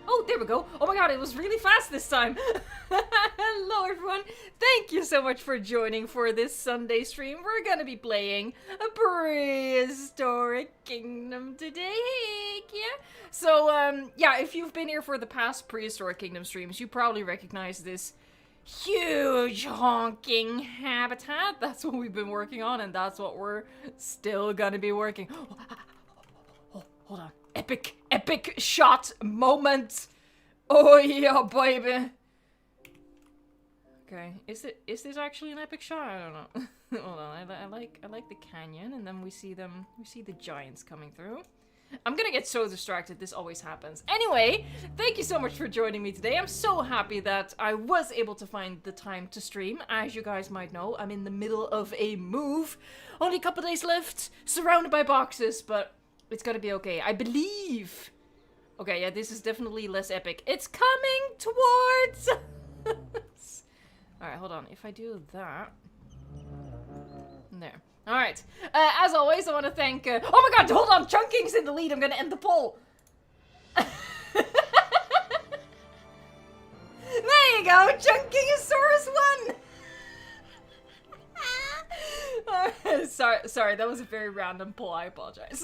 Oh, there we go. Oh my god, it was really fast this time. Hello everyone. Thank you so much for joining for this Sunday stream. We're gonna be playing a Prehistoric Kingdom today. Yeah. So, yeah, if you've been here for the past Prehistoric Kingdom streams, you probably recognize this huge honking habitat. That's what we've been working on, and that's what we're still gonna be working. Oh, hold on. Epic shot moment. Oh yeah, baby. Okay, is this actually an epic shot? I don't know. Hold on, I like the canyon, and then we see the giants coming through. I'm gonna get so distracted, this always happens. Anyway, thank you so much for joining me today. I'm so happy that I was able to find the time to stream. As you guys might know, I'm in the middle of a move. Only a couple days left, surrounded by boxes, but it's gonna be okay, I believe. Okay, yeah, this is definitely less epic. It's coming towards us. Alright, hold on. If I do that... There. Alright. As always, I want to thank... oh my god, hold on! Chunking's in the lead! I'm gonna end the poll! There you go! Chunkingosaurus won! Sorry, that was a very random pull, I apologize.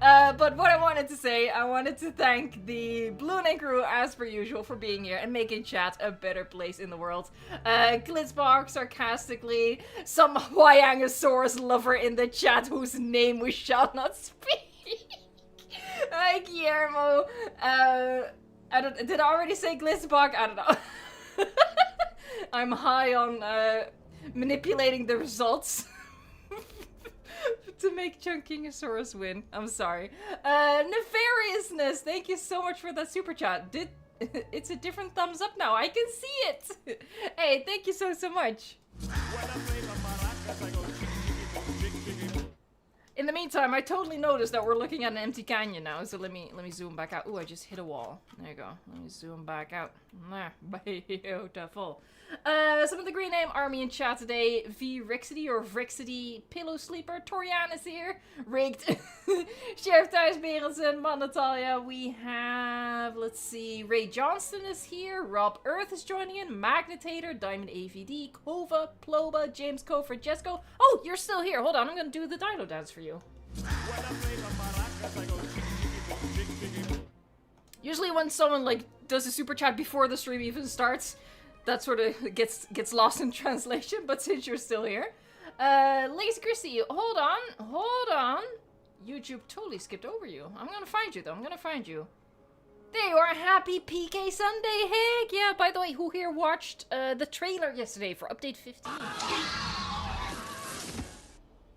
But what I wanted to say, I wanted to thank the Blue Name crew, as per usual, for being here and making chat a better place in the world. Glitzbox, sarcastically, some Hyangosaurus lover in the chat whose name we shall not speak. Hi, Guillermo. Did I already say Glitzbox? I don't know. I'm high on, manipulating the results to make Chunkingosaurus win. I'm sorry. Nefariousness, thank you so much for that super chat. It's a different thumbs up now. I can see it. Hey, thank you so much. In the meantime, I totally noticed that we're looking at an empty canyon now, so let me zoom back out. Ooh, I just hit a wall. There you go. Let me zoom back out. Beautiful. Some of the green name army in chat today. Vrixity or Vrixity, Pillow Sleeper, Torian is here. Rigged. Sheriff Thijs Berendsen, Man Natalia. We have, let's see, Ray Johnston is here. Rob Earth is joining in. Magnetator, Diamond AVD, Kova, Ploba, James Co, Francesco. Oh, you're still here. Hold on, I'm gonna do the dino dance for you. Usually when someone like does a super chat before the stream even starts, that sort of gets lost in translation, but since you're still here. Lazy Chrissy, hold on. YouTube totally skipped over you. I'm gonna find you though, I'm gonna find you. There you are, happy PK Sunday, heck yeah. By the way, who here watched the trailer yesterday for update 15?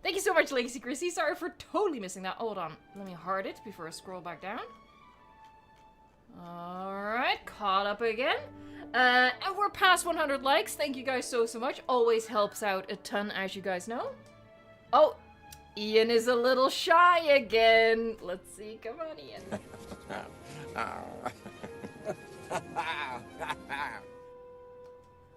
Thank you so much, Lazy Chrissy. Sorry for totally missing that. Hold on, let me heart it before I scroll back down. Alright, caught up again. And we're past 100 likes. Thank you guys so much. Always helps out a ton, as you guys know. Oh, Ian is a little shy again. Let's see. Come on, Ian.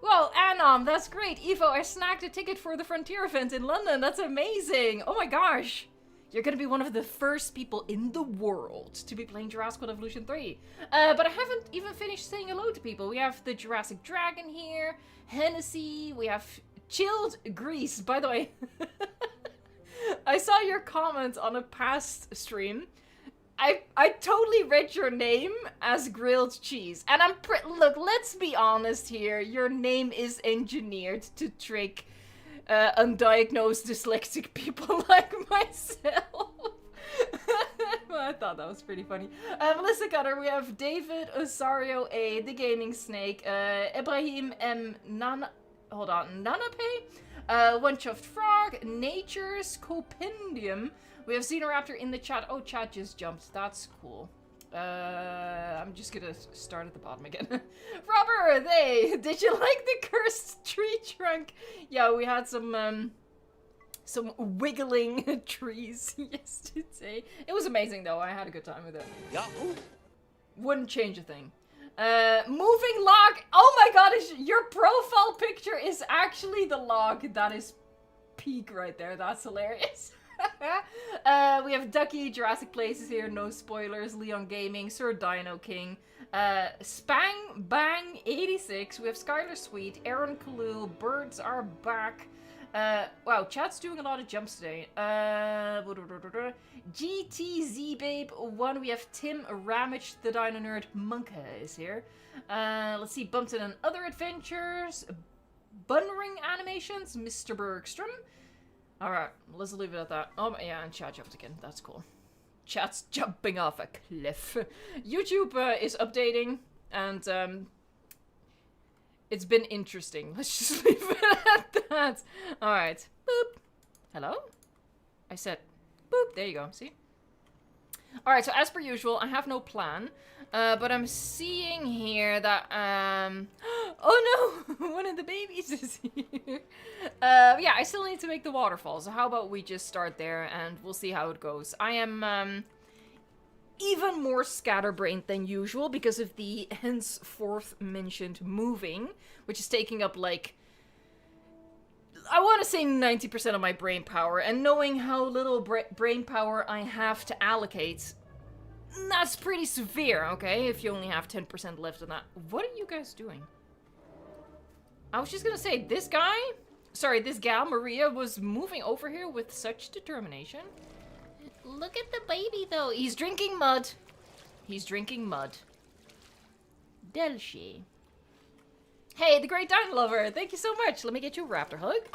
Whoa, Anom, that's great. Evo, I snagged a ticket for the Frontier event in London. That's amazing. Oh my gosh. You're gonna be one of the first people in the world to be playing Jurassic World Evolution 3. But I haven't even finished saying hello to people. We have the Jurassic Dragon here, Hennessy, we have Chilled Grease. By the way, I saw your comment on a past stream. I totally read your name as Grilled Cheese. And look, let's be honest here. Your name is engineered to trick undiagnosed dyslexic people like myself. I thought that was pretty funny. Melissa Cutter, we have David Osario A, The Gaming Snake, Ibrahim M. Nanape, One Chuffed Frog, Nature's Copendium. We have Xenoraptor in the chat. Oh, chat just jumped. That's cool. I'm just gonna start at the bottom again. Robert, did you like the cursed tree trunk? Yeah, we had some wiggling trees yesterday. It was amazing though, I had a good time with it. Yahoo! Wouldn't change a thing. Moving log! Oh my god, your profile picture is actually the log. That is peak right there, that's hilarious. We have Ducky, Jurassic Places here, no spoilers, Leon Gaming, Sir Dino King, Spang Bang 86, we have Skylar Sweet, Aaron Kalul, Birds Are Back. Wow, chat's doing a lot of jumps today. GTZ Babe 1, we have Tim Ramage, the Dino Nerd, Monka is here. Let's see, Bumpton and Other Adventures, Bunring Animations, Mr. Bergstrom. Alright, let's leave it at that. Oh, yeah, and chat jumped again. That's cool. Chat's jumping off a cliff. YouTube is updating, and it's been interesting. Let's just leave it at that. Alright. Boop. Hello? I said boop. There you go. See? Alright, so as per usual, I have no plan. But I'm seeing here that, oh no! One of the babies is here. Yeah, I still need to make the waterfall, so how about we just start there and we'll see how it goes. I am, even more scatterbrained than usual because of the henceforth mentioned moving, which is taking up, like, I want to say 90% of my brain power, and knowing how little brain power I have to allocate, that's pretty severe, okay? If you only have 10% left on that. What are you guys doing? I was just gonna say, this guy, sorry, this gal, Maria, was moving over here with such determination. Look at the baby, though. He's drinking mud. He's drinking mud. Delshi. Hey, the Great Dino Lover, thank you so much. Let me get you a raptor hug.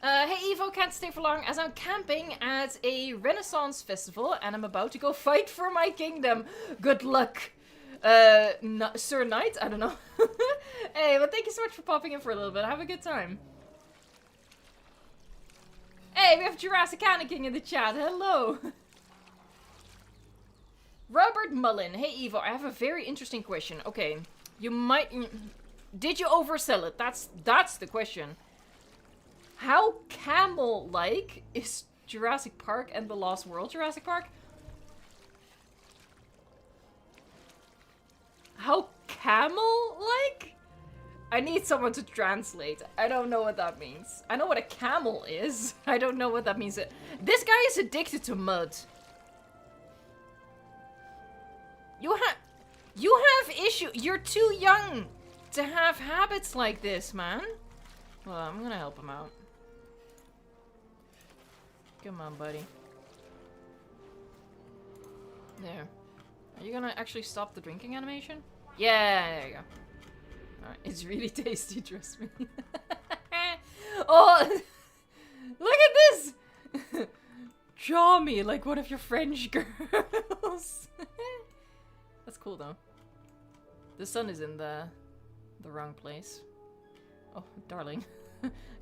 Hey Evo, can't stay for long as I'm camping at a Renaissance festival and I'm about to go fight for my kingdom. Good luck, Sir Knight? I don't know. Hey, but thank you so much for popping in for a little bit. Have a good time. Hey, we have Jurassic King in the chat. Hello. Robert Mullen. Hey Evo, I have a very interesting question. Okay, you might... Did you oversell it? That's the question. How camel-like is Jurassic Park and the Lost World Jurassic Park? How camel-like? I need someone to translate. I don't know what that means. I know what a camel is. I don't know what that means. This guy is addicted to mud. You have issue. You're too young to have habits like this, man. Well, I'm gonna help him out. Come on, buddy. There. Are you gonna actually stop the drinking animation? Yeah, there you go. Alright, it's really tasty, trust me. Oh! Look at this! Draw me like one of your French girls. That's cool, though. The sun is in the wrong place. Oh, darling.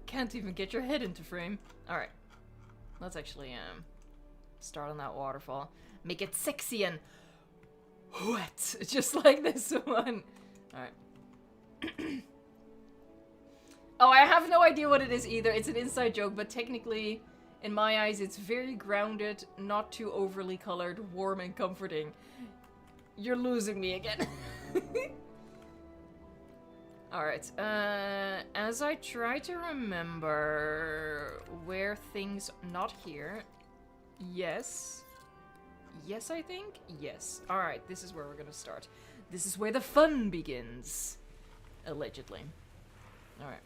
Can't even get your head into frame. Alright. Let's actually, start on that waterfall. Make it sexy and wet, just like this one. Alright. Oh, I have no idea what it is either. It's an inside joke, but technically, in my eyes, it's very grounded, not too overly colored, warm and comforting. You're losing me again. Alright, as I try to remember where things... Not here. Yes. Yes, I think? Yes. Alright, this is where we're gonna start. This is where the fun begins. Allegedly. Alright.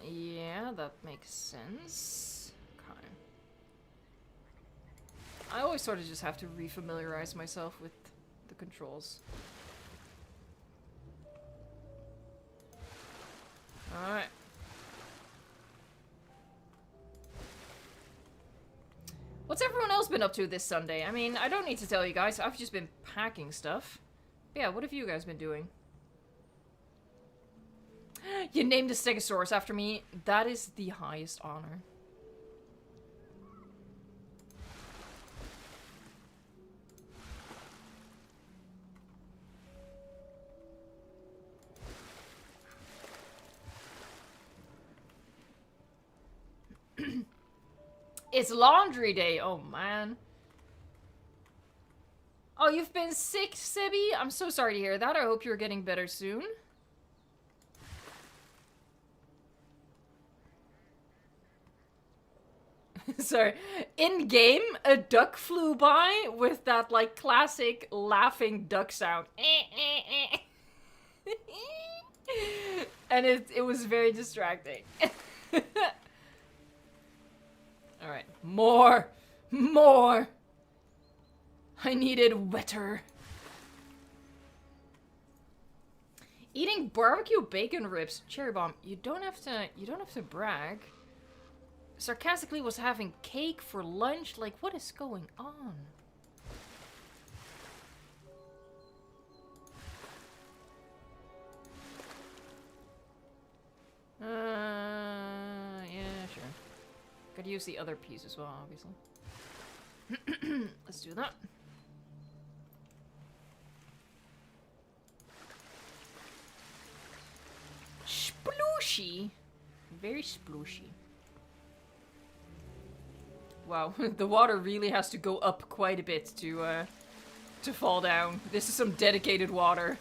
Yeah, that makes sense. Okay. I always sort of just have to refamiliarize myself with the controls. Alright. What's everyone else been up to this Sunday? I mean, I don't need to tell you guys. I've just been packing stuff. But yeah, what have you guys been doing? You named a Stegosaurus after me. That is the highest honor. It's laundry day. Oh, man. Oh, you've been sick, Sibby? I'm so sorry to hear that. I hope you're getting better soon. Sorry. In game, a duck flew by with that like classic laughing duck sound. And it was very distracting. Alright. More! More! I needed wetter. Eating barbecue bacon ribs. Cherry bomb, you don't have to brag. Sarcastically was having cake for lunch. Like, what is going on? Yeah, sure. Could use the other piece as well, obviously. Let's do that. Splooshy. Very splooshy. Wow, the water really has to go up quite a bit to fall down. This is some dedicated water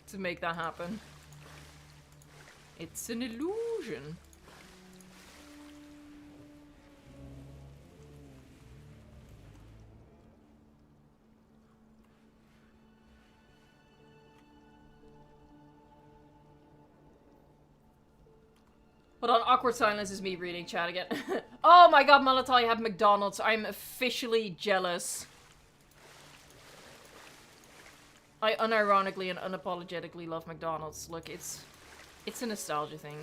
to make that happen. It's an illusion. Hold on, awkward silence is me reading chat again. Oh my god, Malatai, you have McDonald's. I'm officially jealous. I unironically and unapologetically love McDonald's. Look, it's a nostalgia thing.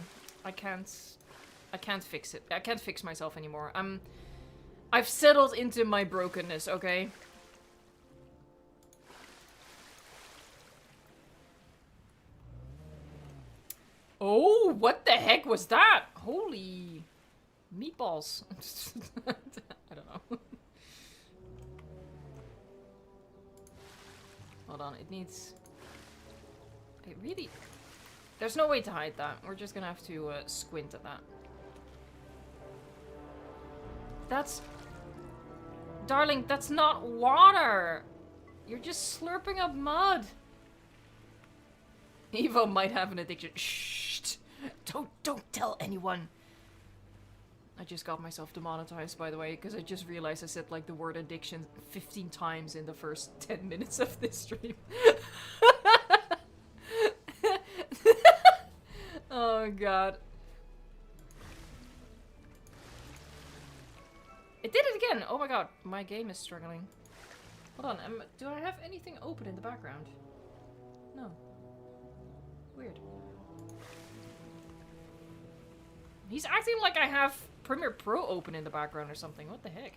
I can't fix it. I can't fix myself anymore. I've settled into my brokenness, okay? Oh, what the heck was that? Holy meatballs. I don't know. Hold on, it needs... It really... There's no way to hide that. We're just gonna have to squint at that. That's... Darling, that's not water! You're just slurping up mud! Evo might have an addiction. Shh! Don't tell anyone! I just got myself demonetized, by the way, because I just realized I said, like, the word addiction 15 times in the first 10 minutes of this stream. Oh, God. It did it again! Oh my god, my game is struggling. Hold on, do I have anything open in the background? No. Weird. He's acting like I have Premiere Pro open in the background or something. What the heck?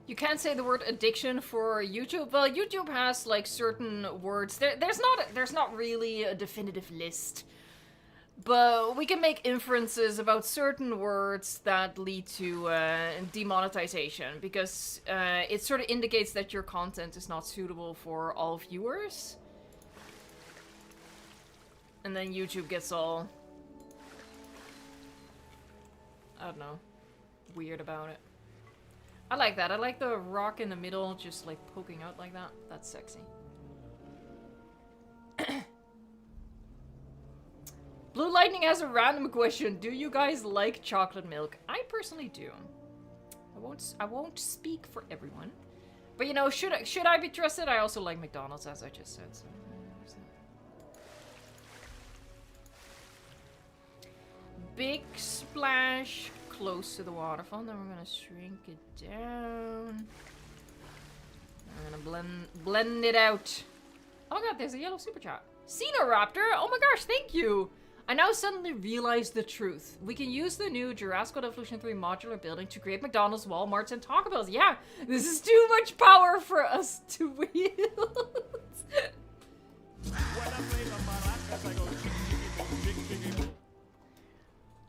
You can't say the word addiction for YouTube. Well, YouTube has like certain words. There's not really a definitive list, but we can make inferences about certain words that lead to demonetization because it sort of indicates that your content is not suitable for all viewers, and then YouTube gets all, I don't know, weird about it. I like that. I like the rock in the middle just like poking out like that. That's sexy. Blue Lightning has a random question. Do you guys like chocolate milk? I personally do. I won't speak for everyone. But you know, should I be trusted? I also like McDonald's, as I just said. So. Big splash close to the waterfall. Then we're gonna shrink it down. I'm gonna blend it out. Oh my god, there's a yellow super chat. Raptor. Oh my gosh, thank you. I now suddenly realize the truth. We can use the new Jurassic World Evolution 3 modular building to create McDonald's, Walmarts, and Taco Bells. Yeah, this is too much power for us to wield.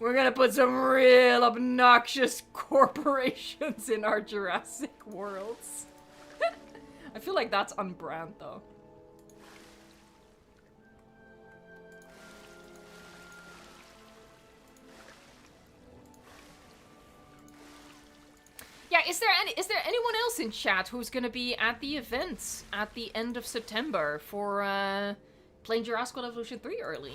We're gonna put some real obnoxious corporations in our Jurassic worlds. I feel like that's on brand, though. Yeah, is there anyone else in chat who's gonna be at the event at the end of September for playing Jurassic World Evolution 3 early?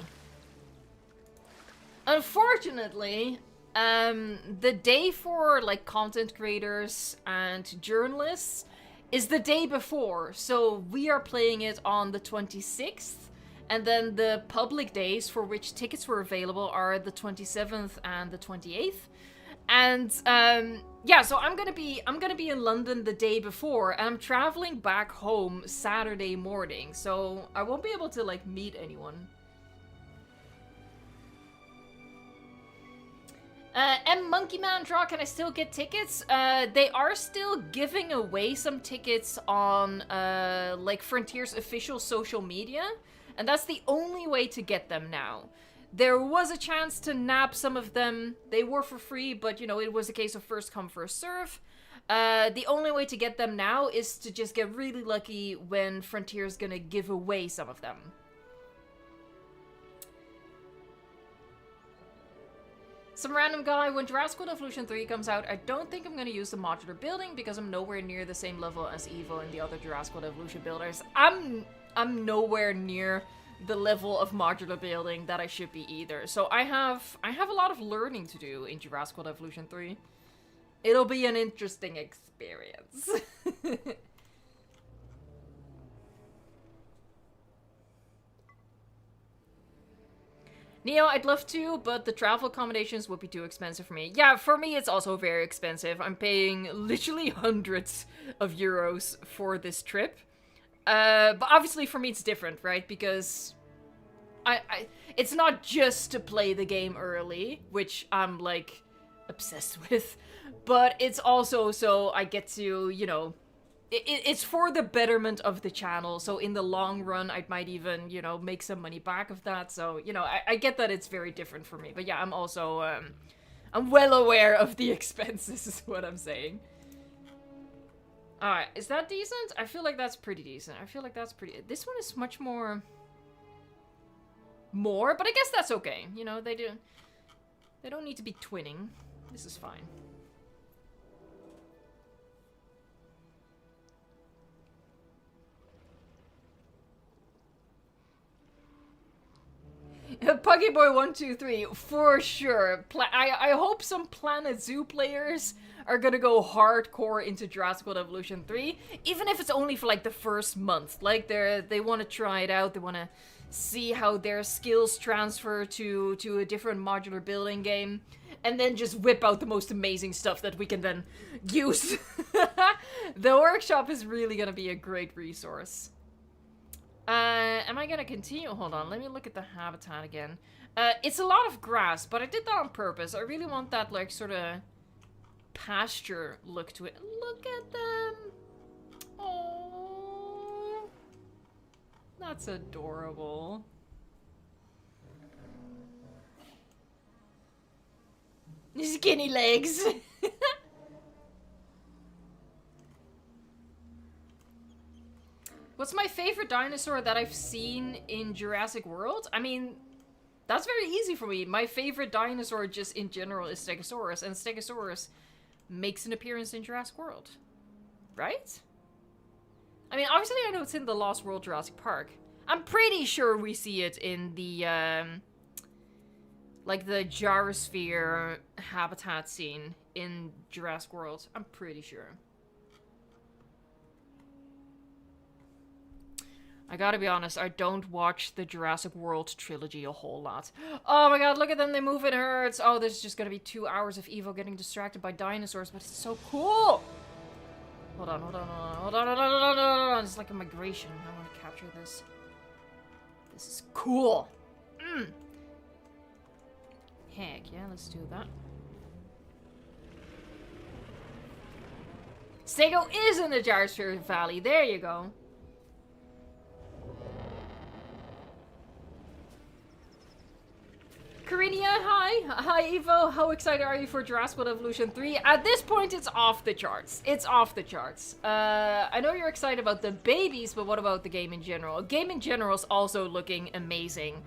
Unfortunately, the day for like content creators and journalists is the day before, so we are playing it on the 26th, and then the public days for which tickets were available are the 27th and the 28th. And yeah, so I'm gonna be in London the day before, and I'm traveling back home Saturday morning, so I won't be able to like meet anyone. Monkey Man Draw, can I still get tickets? They are still giving away some tickets on like Frontier's official social media, and that's the only way to get them now. There was a chance to nab some of them. They were for free, but you know, it was a case of first come, first serve. The only way to get them now is to just get really lucky when Frontier's gonna give away some of them. Some random guy, when Jurassic World Evolution 3 comes out, I don't think I'm gonna use the modular building because I'm nowhere near the same level as Evo and the other Jurassic World Evolution builders. I'm nowhere near the level of modular building that I should be either. So I have a lot of learning to do in Jurassic World Evolution 3. It'll be an interesting experience. Neo, I'd love to, but the travel accommodations would be too expensive for me. Yeah, for me it's also very expensive. I'm paying literally hundreds of euros for this trip. But obviously for me it's different, right? Because it's not just to play the game early, which I'm like obsessed with, but it's also so I get to, you know, it's for the betterment of the channel. So in the long run, I might even, you know, make some money back of that. So, you know, I get that it's very different for me, but yeah, I'm also, I'm well aware of the expenses is what I'm saying. Alright, is that decent? I feel like that's pretty decent. I feel like that's pretty... This one is much more... but I guess that's okay. You know, they don't need to be twinning. This is fine. Puggyboy123, for sure. I hope some Planet Zoo players are gonna go hardcore into Jurassic World Evolution 3, even if it's only for like the first month. Like they want to try it out, they want to see how their skills transfer to a different modular building game, and then just whip out the most amazing stuff that we can then use. The workshop is really gonna be a great resource. Am I gonna continue? Hold on, let me look at the habitat again. It's a lot of grass, but I did that on purpose. I really want that, like, sort of pasture look to it. Look at them! Oh, that's adorable. Skinny legs! What's my favorite dinosaur that I've seen in Jurassic World? I mean, that's very easy for me. My favorite dinosaur just in general is Stegosaurus, and Stegosaurus makes an appearance in Jurassic World. Right? I mean, obviously I know it's in the Lost World Jurassic Park. I'm pretty sure we see it in the, like the gyrosphere habitat scene in Jurassic World. I'm pretty sure. I gotta be honest, I don't watch the Jurassic World trilogy a whole lot. Oh my god, look at them, they move, it hurts. Oh, this is just gonna be 2 hours of Evo getting distracted by dinosaurs, but it's so cool! Hold on, hold on, hold on, hold on, hold on, hold on, hold on. It's like a migration. I want to capture this. This is cool. Heck yeah, let's do that. Stego is in the Gyrosphere Valley. There you go. Karinia, hi. Hi, Evo. How excited are you for Jurassic World Evolution 3? At this point, it's off the charts. It's off the charts. I know you're excited about the babies, but what about the game in general? The game in general is also looking amazing.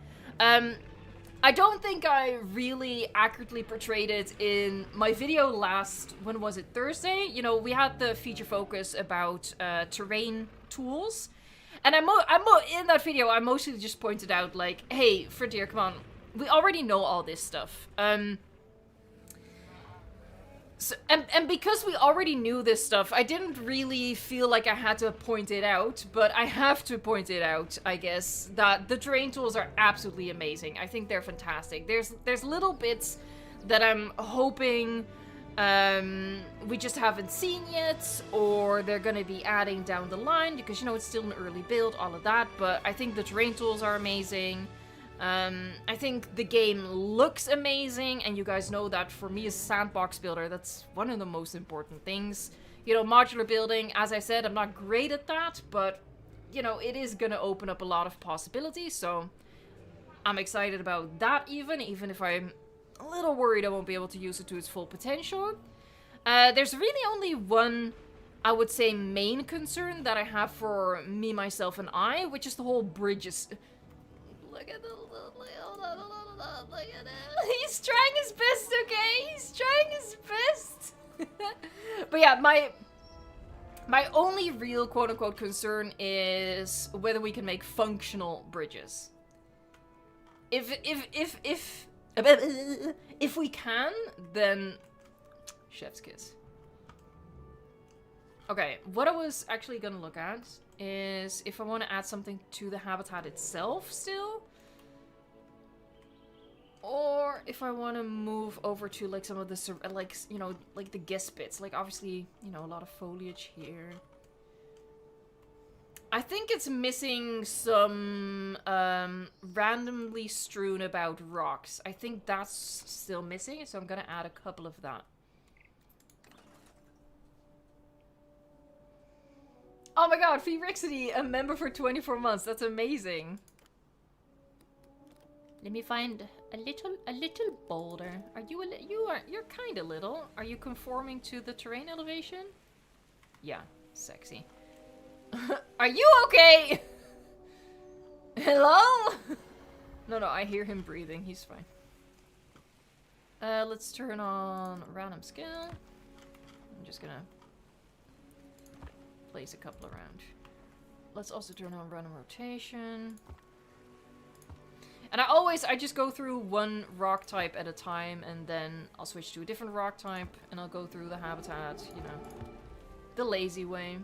I don't think I really accurately portrayed it in my video last, when was it, Thursday? You know, we had the feature focus about terrain tools. And in that video, I mostly just pointed out, like, hey, Frontier, come on. We already know all this stuff. So, and because we already knew this stuff, I didn't really feel like I had to point it out, but I have to point it out, I guess, that the terrain tools are absolutely amazing. I think they're fantastic. There's little bits that I'm hoping we just haven't seen yet, or they're gonna be adding down the line, because, you know, it's still an early build, all of that, but I think the terrain tools are amazing. I think the game looks amazing, and you guys know that for me as a sandbox builder, that's one of the most important things. You know, modular building, as I said, I'm not great at that, but, you know, it is gonna open up a lot of possibilities, so I'm excited about that even if I'm a little worried I won't be able to use it to its full potential. There's really only one, I would say, main concern that I have for me, myself, and I, which is the whole bridges. Look at the look at it. He's trying his best, okay? He's trying his best. But yeah, my only real quote-unquote concern is whether we can make functional bridges. If we can, then chef's kiss. Okay, what I was actually gonna look at is if I want to add something to the habitat itself still, or if I want to move over to like some of the, like, you know, like the guest bits, like obviously, you know, a lot of foliage here. I think it's missing some randomly strewn about rocks. I think that's still missing, so I'm gonna add a couple of that. Oh my god, Febrixity, a member for 24 months. That's amazing. Let me find a little boulder. Are you you're kind of little. Are you conforming to the terrain elevation? Yeah, sexy. Are you okay? Hello? No, I hear him breathing. He's fine. Let's turn on random scale. I'm just gonna place a couple around. Let's also turn on random rotation. And I just go through one rock type at a time, and then I'll switch to a different rock type, and I'll go through the habitat, you know, the lazy way.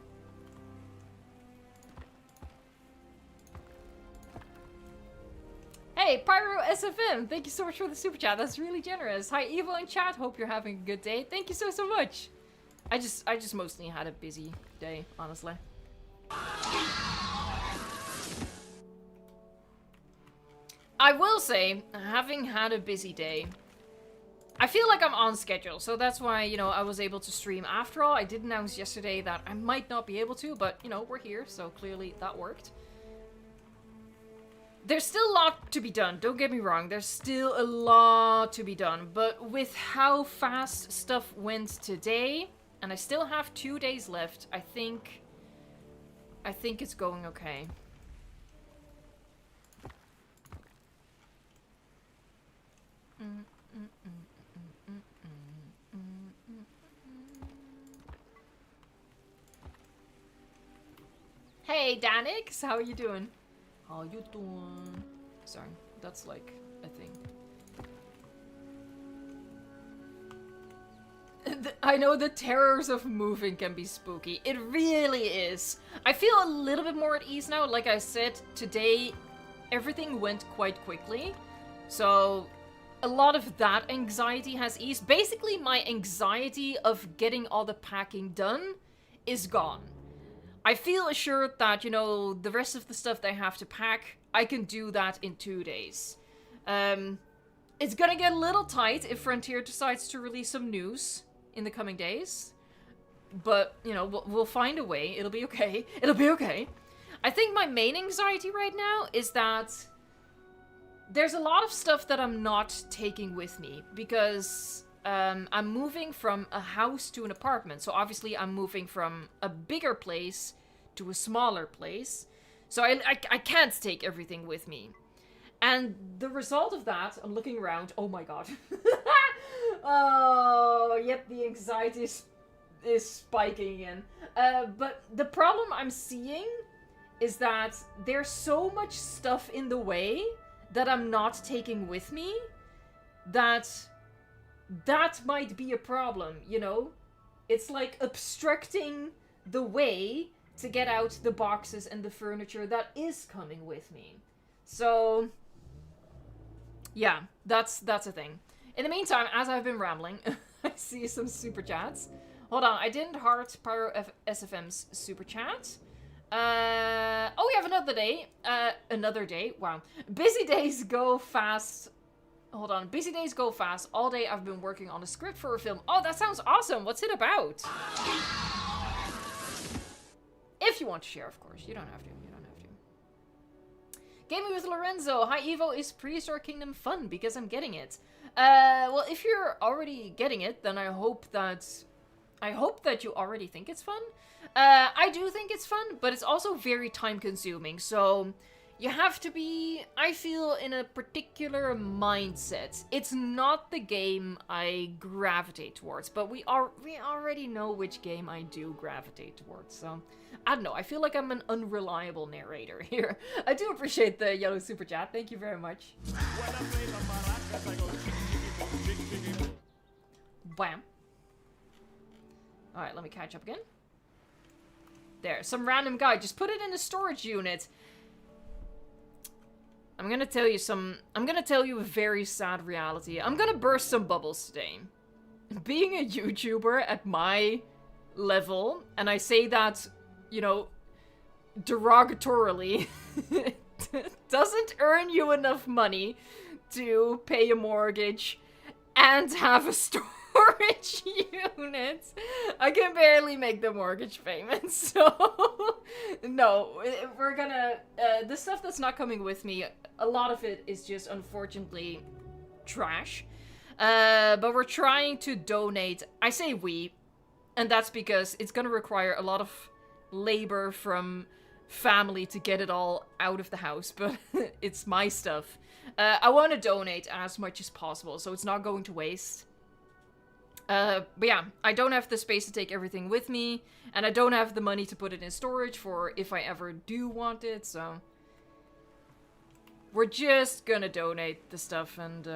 Hey, Pyro SFM, thank you so much for the super chat. That's really generous. Hi, Evo in chat. Hope you're having a good day. Thank you so much. I just mostly had a busy day, honestly. I will say, having had a busy day, I feel like I'm on schedule, so that's why, you know, I was able to stream after all. I did announce yesterday that I might not be able to, but, you know, we're here, so clearly that worked. There's still a lot to be done, don't get me wrong, there's still a lot to be done, but with how fast stuff went today, and I still have 2 days left, I think it's going okay. Hey, Danix, how are you doing? How you doing? Sorry, that's like a thing. I know the terrors of moving can be spooky. It really is. I feel a little bit more at ease now. Like I said, today everything went quite quickly. So a lot of that anxiety has eased. Basically, my anxiety of getting all the packing done is gone. I feel assured that, you know, the rest of the stuff that I have to pack, I can do that in 2 days. It's gonna get a little tight if Frontier decides to release some news in the coming days. But, you know, we'll find a way. It'll be okay. It'll be okay. I think my main anxiety right now is that there's a lot of stuff that I'm not taking with me because I'm moving from a house to an apartment. So obviously I'm moving from a bigger place to a smaller place. So I can't take everything with me. And the result of that, I'm looking around, oh my god. Oh, yep, the anxiety is spiking again. But the problem I'm seeing is that there's so much stuff in the way that I'm not taking with me that might be a problem, you know? It's like obstructing the way to get out the boxes and the furniture that is coming with me. So, yeah, that's a thing. In the meantime, as I've been rambling, I see some super chats. Hold on, I didn't heart Pyro SFM's super chat. Oh, we have another day. Another day. Wow. Busy days go fast. Hold on. Busy days go fast. All day I've been working on a script for a film. Oh, that sounds awesome. What's it about? If you want to share, of course. You don't have to. You don't have to. Gaming with Lorenzo. Hi, Evo. Is Prehistoric Kingdom fun? Because I'm getting it. Well, if you're already getting it, then I hope that you already think it's fun. I do think it's fun, but it's also very time consuming, so you have to be, I feel, in a particular mindset. It's not the game I gravitate towards, but we already know which game I do gravitate towards, so I don't know, I feel like I'm an unreliable narrator here. I do appreciate the yellow super chat, thank you very much. Wham. Alright, let me catch up again. There, some random guy. Just put it in the storage unit. I'm gonna tell you a very sad reality. I'm gonna burst some bubbles today. Being a YouTuber at my level, and I say that, you know, derogatorily, doesn't earn you enough money to pay a mortgage and have a storage unit. I can barely make the mortgage payments, so no, we're gonna, the stuff that's not coming with me, a lot of it is just unfortunately trash, but we're trying to donate. I say we, and that's because it's gonna require a lot of labor from family to get it all out of the house, but it's my stuff. I want to donate as much as possible, so it's not going to waste. But yeah, I don't have the space to take everything with me, and I don't have the money to put it in storage for if I ever do want it, so we're just gonna donate the stuff and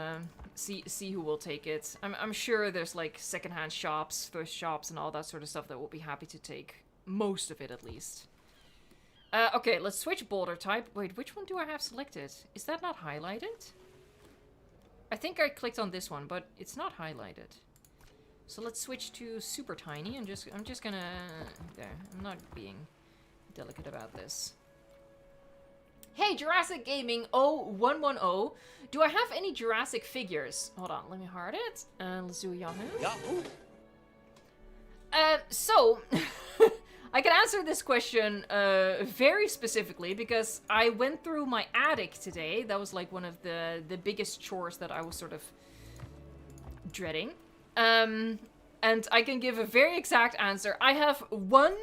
see who will take it. I'm sure there's like secondhand shops, thrift shops, and all that sort of stuff that will be happy to take most of it at least. Okay, let's switch boulder type. Wait, which one do I have selected? Is that not highlighted? I think I clicked on this one, but it's not highlighted. So let's switch to super tiny. I'm just gonna... There, I'm not being delicate about this. Hey, Jurassic Gaming 0110. Do I have any Jurassic figures? Hold on, let me heart it. Let's do a Yahoo. Yahoo! So... I can answer this question very specifically because I went through my attic today. That was like one of the biggest chores that I was sort of dreading. And I can give a very exact answer. I have one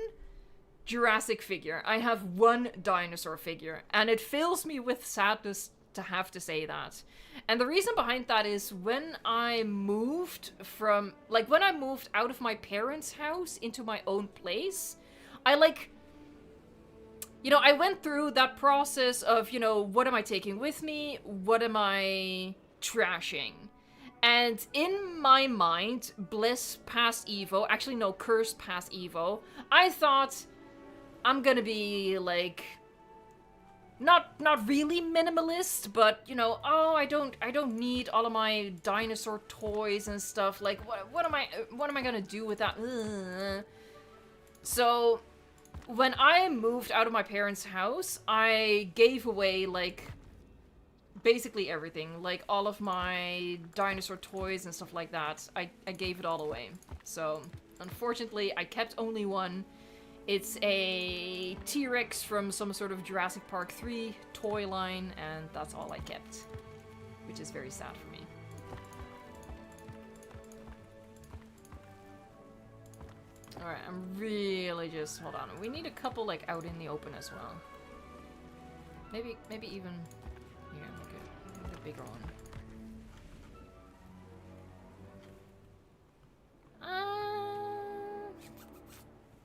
Jurassic figure. I have one dinosaur figure. And it fills me with sadness to have to say that. And the reason behind that is when I moved from... Like, when I moved out of my parents' house into my own place... I like, you know, I went through that process of, you know, what am I taking with me? What am I trashing? And in my mind, bliss past Evo, actually no, curse past Evo, I thought I'm gonna be like, not really minimalist, but, you know, oh, I don't need all of my dinosaur toys and stuff. Like, what am I gonna do with that? Ugh. So... When I moved out of my parents' house, I gave away, like, basically everything. Like, all of my dinosaur toys and stuff like that. I gave it all away. So, unfortunately, I kept only one. It's a T-Rex from some sort of Jurassic Park 3 toy line, and that's all I kept. Which is very sad for me. Alright, I'm really just... Hold on. We need a couple, like, out in the open as well. Maybe even... Here, okay. bigger one.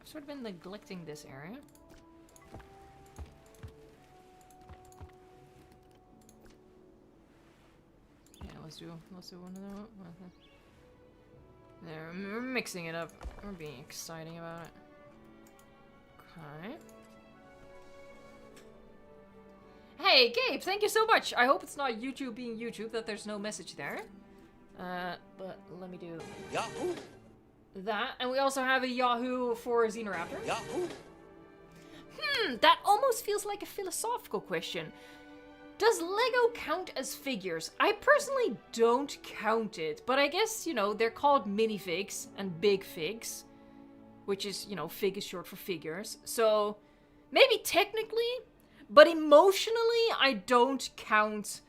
I've sort of been neglecting this area. Yeah, let's do one of those. There, we're mixing it up. We're being exciting about it. Okay. Hey, Gabe, thank you so much. I hope it's not YouTube being YouTube, that there's no message there. But let me do Yahoo! that. And we also have a Yahoo for Xenoraptor. Yahoo! That almost feels like a philosophical question. Does Lego count as figures? I personally don't count it, but I guess, you know, they're called minifigs and big figs, which is, you know, fig is short for figures. So, maybe technically, but emotionally, I don't count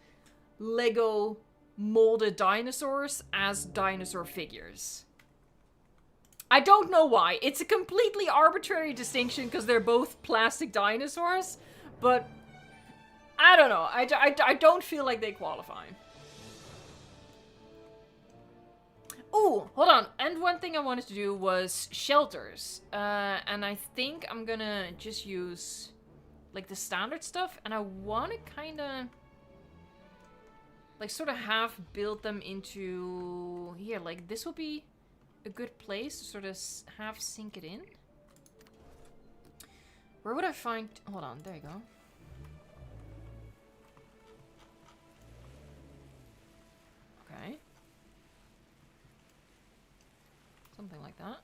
Lego molded dinosaurs as dinosaur figures. I don't know why. It's a completely arbitrary distinction because they're both plastic dinosaurs, but I don't know. I don't feel like they qualify. Oh, hold on. And one thing I wanted to do was shelters. And I think I'm gonna just use like the standard stuff. And I want to kind of like sort of half build them into here. Like this will be a good place to sort of half sink it in. Where would I find... Hold on, there you go. Okay. Something like that.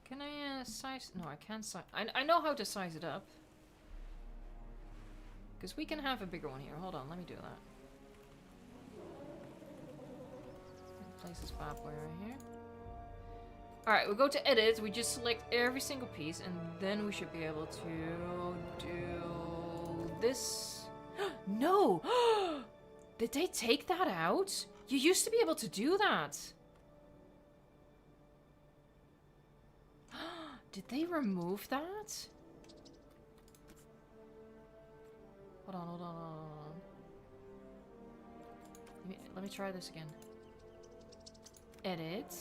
Can I size... No, I can't size... I know how to size it up. Because we can have a bigger one here. Hold on, let me do that. Place this bad boy right here. Alright, we'll go to edit, we just select every single piece, and then we should be able to do this. No! Did they take that out? You used to be able to do that. Did they remove that? Hold on, hold on, hold on. Let me try this again. Edit.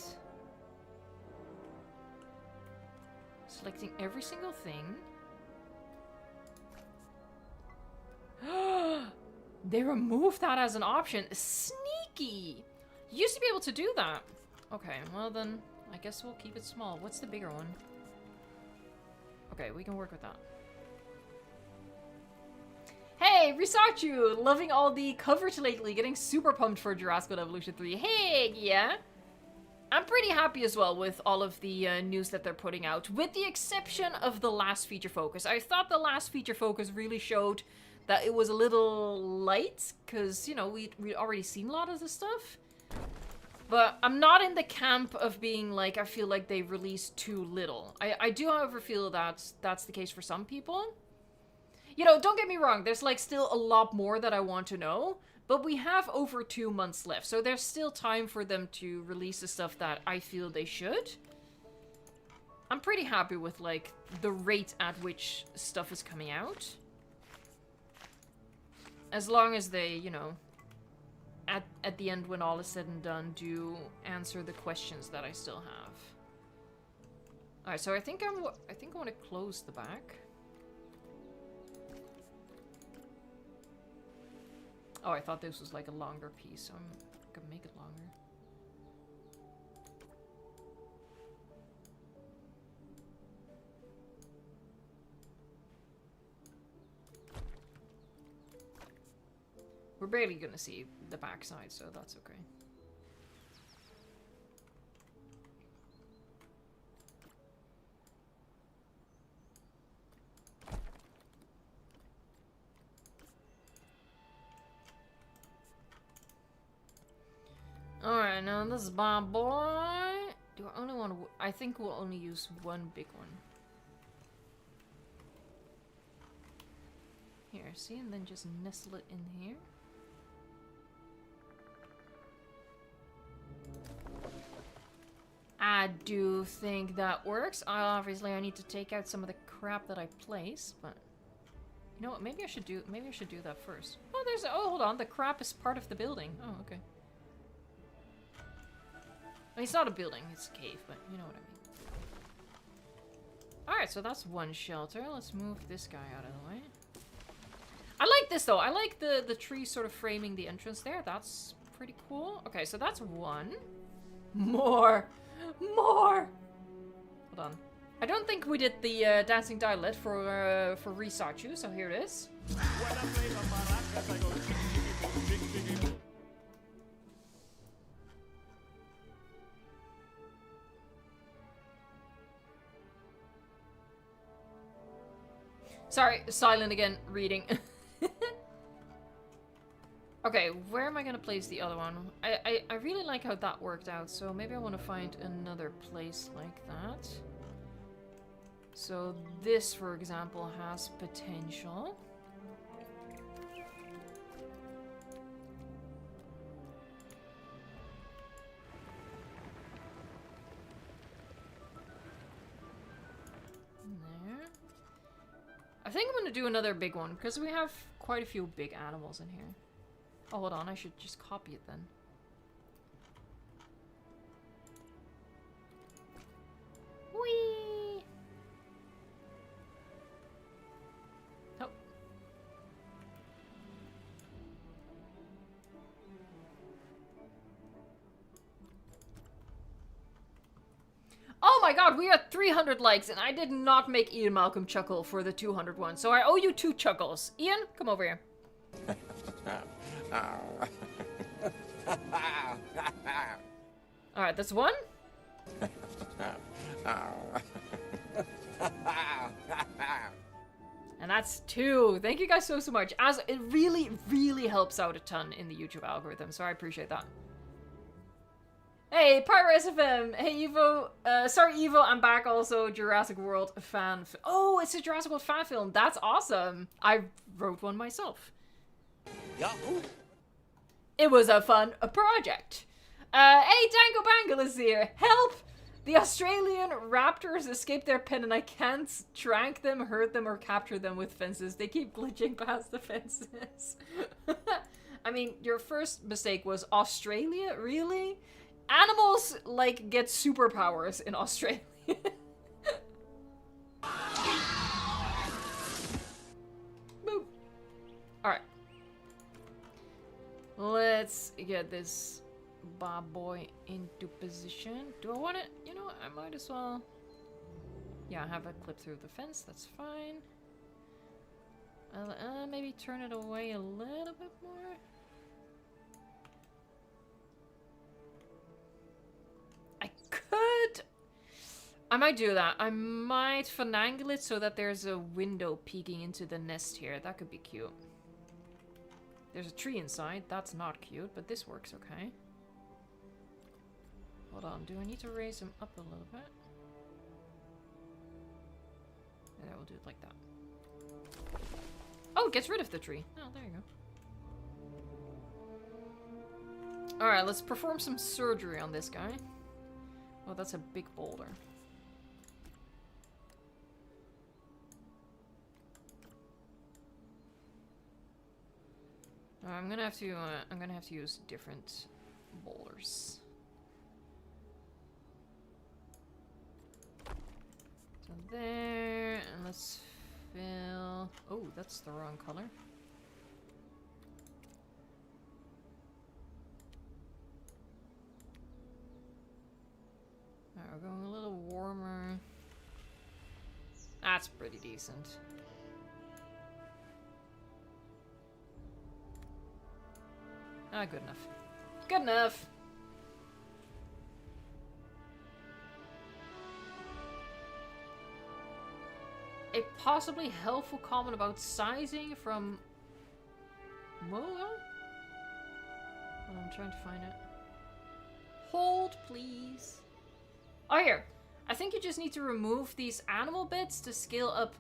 Selecting every single thing. They removed that as an option. Sneaky! You used to be able to do that. Okay, well then, I guess we'll keep it small. What's the bigger one? Okay, we can work with that. Hey, Risachu! Loving all the coverage lately. Getting super pumped for Jurassic World Evolution 3. Hey, yeah! I'm pretty happy as well with all of the news that they're putting out, with the exception of the last feature focus. I thought the last feature focus really showed that it was a little light, because, you know, we'd already seen a lot of the stuff. But I'm not in the camp of being like, I feel like they released too little. I do, however, feel that that's the case for some people. You know, don't get me wrong, there's like still a lot more that I want to know. But we have over 2 months left, so there's still time for them to release the stuff that I feel they should. I'm pretty happy with, like, the rate at which stuff is coming out. As long as they, you know, at the end when all is said and done, do answer the questions that I still have. Alright, so I think I want to close the back. Oh, I thought this was like a longer piece, so I'm gonna make it longer. We're barely gonna see the backside, so that's okay. Alright, now this bad boy. Do I only want to... I think we'll only use one big one. Here, see? And then just nestle it in here. I do think that works. Obviously, I need to take out some of the crap that I place, but... You know what? Maybe I should do that first. Oh, hold on. The crap is part of the building. Oh, okay. I mean, it's not a building. It's a cave, but you know what I mean. All right, so that's one shelter. Let's move this guy out of the way. I like this though. I like the tree sort of framing the entrance there. That's pretty cool. Okay, so that's one. More. Hold on. I don't think we did the dancing dialect for Risachu, so here it is. Sorry, silent again, reading. Okay, where am I gonna place the other one? I really like how that worked out, so maybe I want to find another place like that. So this, for example, has potential. There. I think I'm gonna do another big one, because we have quite a few big animals in here. Oh, hold on, I should just copy it then. Whee! Oh. Oh my god, we are 300 likes, and I did not make Ian Malcolm chuckle for the 200 one, so I owe you 2 chuckles. Ian, come over here. Alright, that's one. And that's 2. Thank you guys so much. As it really, really helps out a ton in the YouTube algorithm, so I appreciate that. Hey, Pyro SFM. Hey, Evo. Sorry, Evo. I'm back. Also, Jurassic World fan. Oh, it's a Jurassic World fan film. That's awesome. I wrote one myself. Yahoo! It was a fun project. Hey, Dango Bangle is here. Help! The Australian raptors escaped their pen and I can't trank them, hurt them, or capture them with fences. They keep glitching past the fences. I mean, your first mistake was Australia? Really? Animals, like, get superpowers in Australia. Boop. Alright. Let's get this Bob boy into position. Do I want it? You know, I might as well. Yeah, have it clip through the fence. That's fine. Maybe turn it away a little bit more. I could. I might do that. I might finagle it so that there's a window peeking into the nest here. That could be cute. There's a tree inside. That's not cute, but this works okay. Hold on. Do I need to raise him up a little bit? Yeah, we'll do it like that. Oh, it gets rid of the tree. Oh, there you go. Alright, let's perform some surgery on this guy. Oh, that's a big boulder. I'm gonna have to use different boulders. So there, and let's fill. Oh, that's the wrong color. Alright, we're going a little warmer. That's pretty decent. Ah, good enough. Good enough! A possibly helpful comment about sizing from Moa? Oh, I'm trying to find it. Hold, please. Oh, here. I think you just need to remove these animal bits to scale up.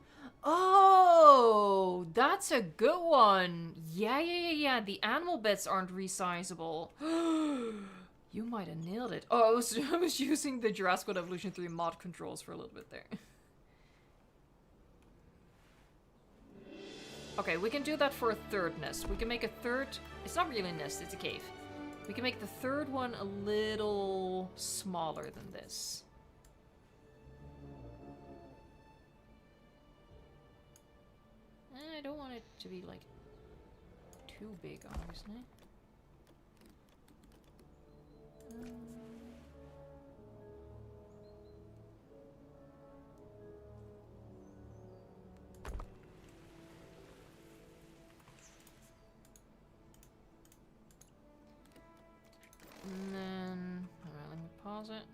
Oh, that's a good one. Yeah. The animal bits aren't resizable. You might have nailed it. Oh, I was using the Jurassic World Evolution 3 mod controls for a little bit there. Okay, we can do that for a third nest. We can make a third... It's not really a nest, it's a cave. We can make the third one a little smaller than this. I don't want it to be, like, too big, obviously. And then, alright, let me pause it.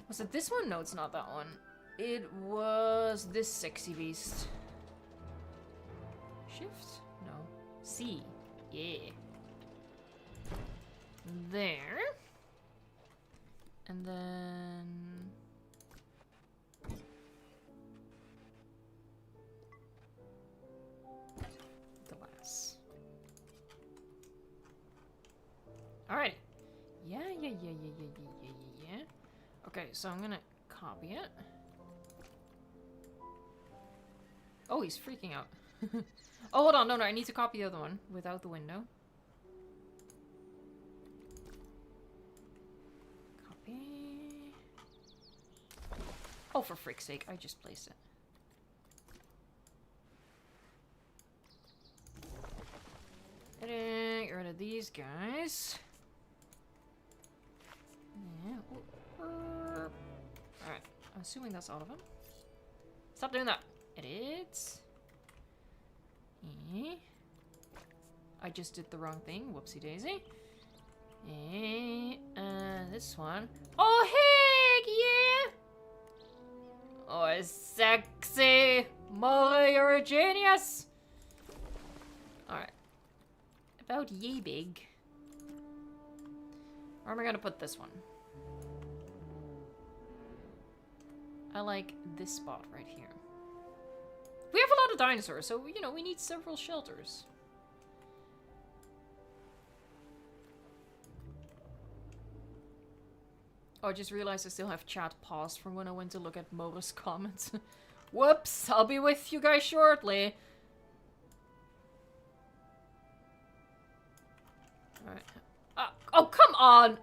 Was it this one? No, it's not that one. It was this sexy beast. Shift? No. C. Yeah. There. And then... glass. Alright. Yeah. Okay, so I'm gonna copy it. Oh, he's freaking out. Oh, hold on. No, I need to copy the other one without the window. Copy. Oh, for frick's sake, I just placed it. Get rid of these guys. Yeah. Alright, I'm assuming that's all of them. Stop doing that. Edit. I just did the wrong thing. Whoopsie daisy. This one. Oh, heck yeah! Oh, sexy. Maury, you're a genius. Alright. About ye big. Where am I gonna put this one? I like this spot right here. We have a lot of dinosaurs, so, you know, we need several shelters. Oh, I just realized I still have chat paused from when I went to look at Mora's comments. Whoops! I'll be with you guys shortly. Alright. Oh, come on!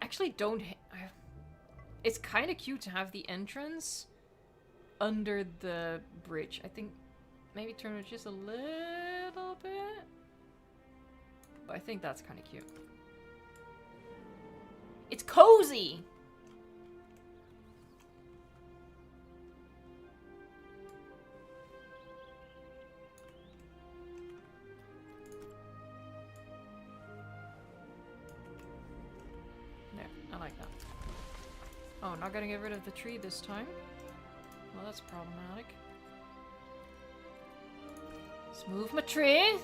Actually don't... It's kind of cute to have the entrance under the bridge. I think maybe turn it just a little bit. But I think that's kind of cute. It's cozy! I like that. Oh, not gonna get rid of the tree this time. Well, that's problematic. Let's move my tree.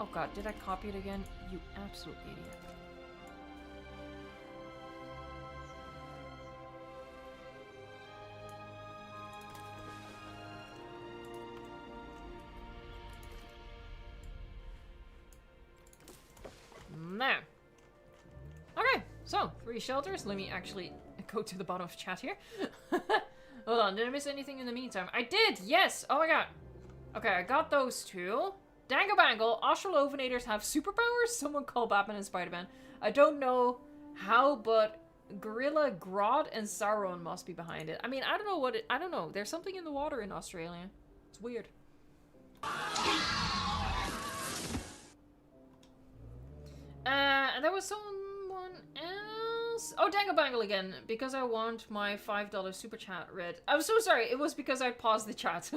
Oh god, did I copy it again? You absolute idiot. There. Okay, so 3 shelters. Let me actually go to the bottom of chat here. Hold on, did I miss anything in the meantime? I did, yes! Oh my god. Okay, I got those 2. Dango Bangle, Australovenators have superpowers? Someone call Batman and Spider-Man. I don't know how, but Gorilla Grodd and Sauron must be behind it. I mean, I don't know what it... I don't know. There's something in the water in Australia. It's weird. And there was someone else. Oh, Dango Bangle again, because I want my $5 super chat read. I'm so sorry, it was because I paused the chat.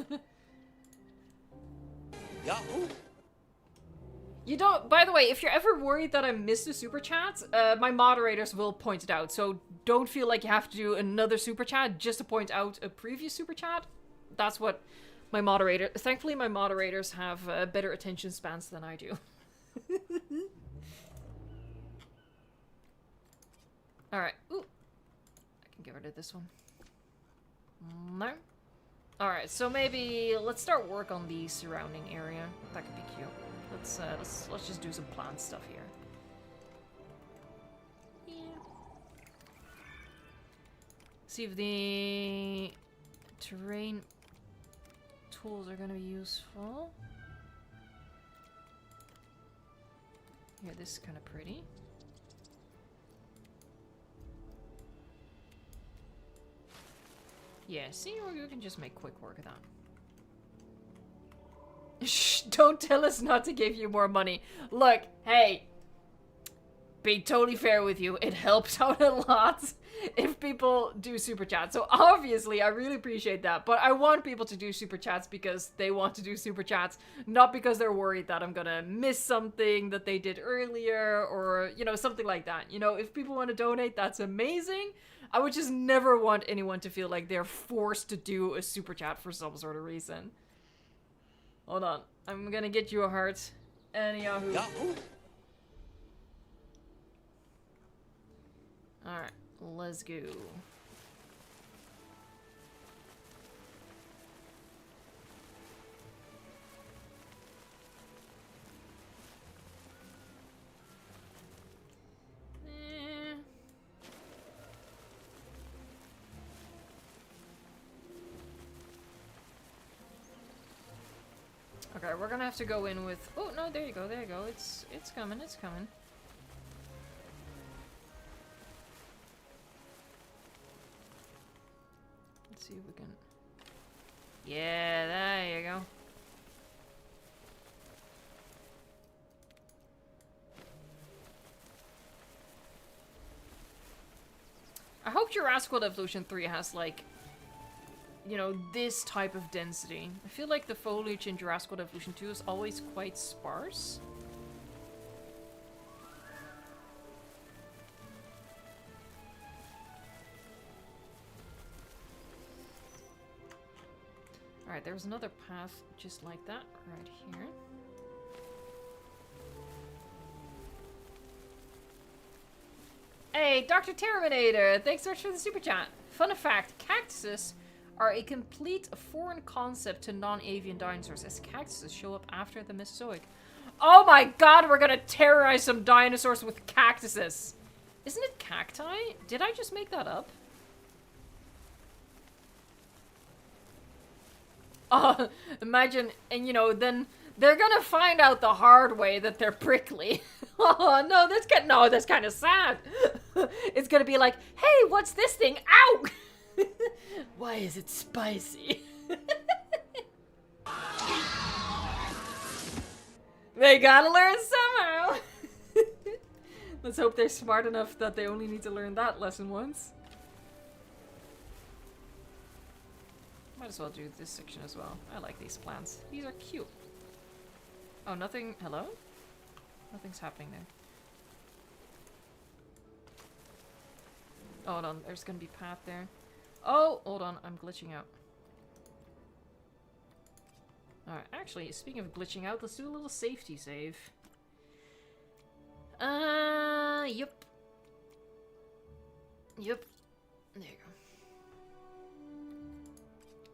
Yahoo! You don't, by the way, if you're ever worried that I missed a super chat, my moderators will point it out, so don't feel like you have to do another super chat just to point out a previous super chat. That's what my moderator, thankfully my moderators have better attention spans than I do. Alright. Ooh. I can get rid of this one. No. Alright, so maybe let's start work on the surrounding area. That could be cute. Let's just do some plant stuff here. Yeah. See if the terrain tools are gonna be useful. Yeah, this is kind of pretty. Yeah, see, you can just make quick work of that. Shh, don't tell us not to give you more money. Look, hey, be totally fair with you. It helps out a lot if people do super chats. So obviously, I really appreciate that. But I want people to do super chats because they want to do super chats, not because they're worried that I'm gonna miss something that they did earlier or, you know, something like that. You know, if people want to donate, that's amazing. I would just never want anyone to feel like they're forced to do a super chat for some sort of reason. Hold on. I'm gonna get you a heart. And Yahoo. Alright, let's go. Okay, we're gonna have to go in with... Oh, no, there you go, there you go. It's coming, it's coming. Let's see if we can... Yeah, there you go. I hope Jurassic World Evolution 3 has, like, you know, this type of density. I feel like the foliage in Jurassic World Evolution 2 is always quite sparse. Alright, there's another path just like that right here. Hey, Dr. Terminator! Thanks so much for the super chat. Fun fact, cactuses are a complete foreign concept to non-avian dinosaurs, as cactuses show up after the Mesozoic. Oh my god, we're gonna terrorize some dinosaurs with cactuses! Isn't it cacti? Did I just make that up? Oh, imagine, and you know, then they're gonna find out the hard way that they're prickly. Oh no, that's kind of sad. It's gonna be like, hey, what's this thing? Ow! Why is it spicy? They gotta learn somehow. Let's hope they're smart enough that they only need to learn that lesson once. Might as well do this section as well. I like these plants. These are cute. Oh, nothing... Hello? Nothing's happening there. Oh, hold on. There's gonna be path there. Oh, hold on. I'm glitching out. Alright, actually, speaking of glitching out, let's do a little safety save. Yep. Yep. There you go.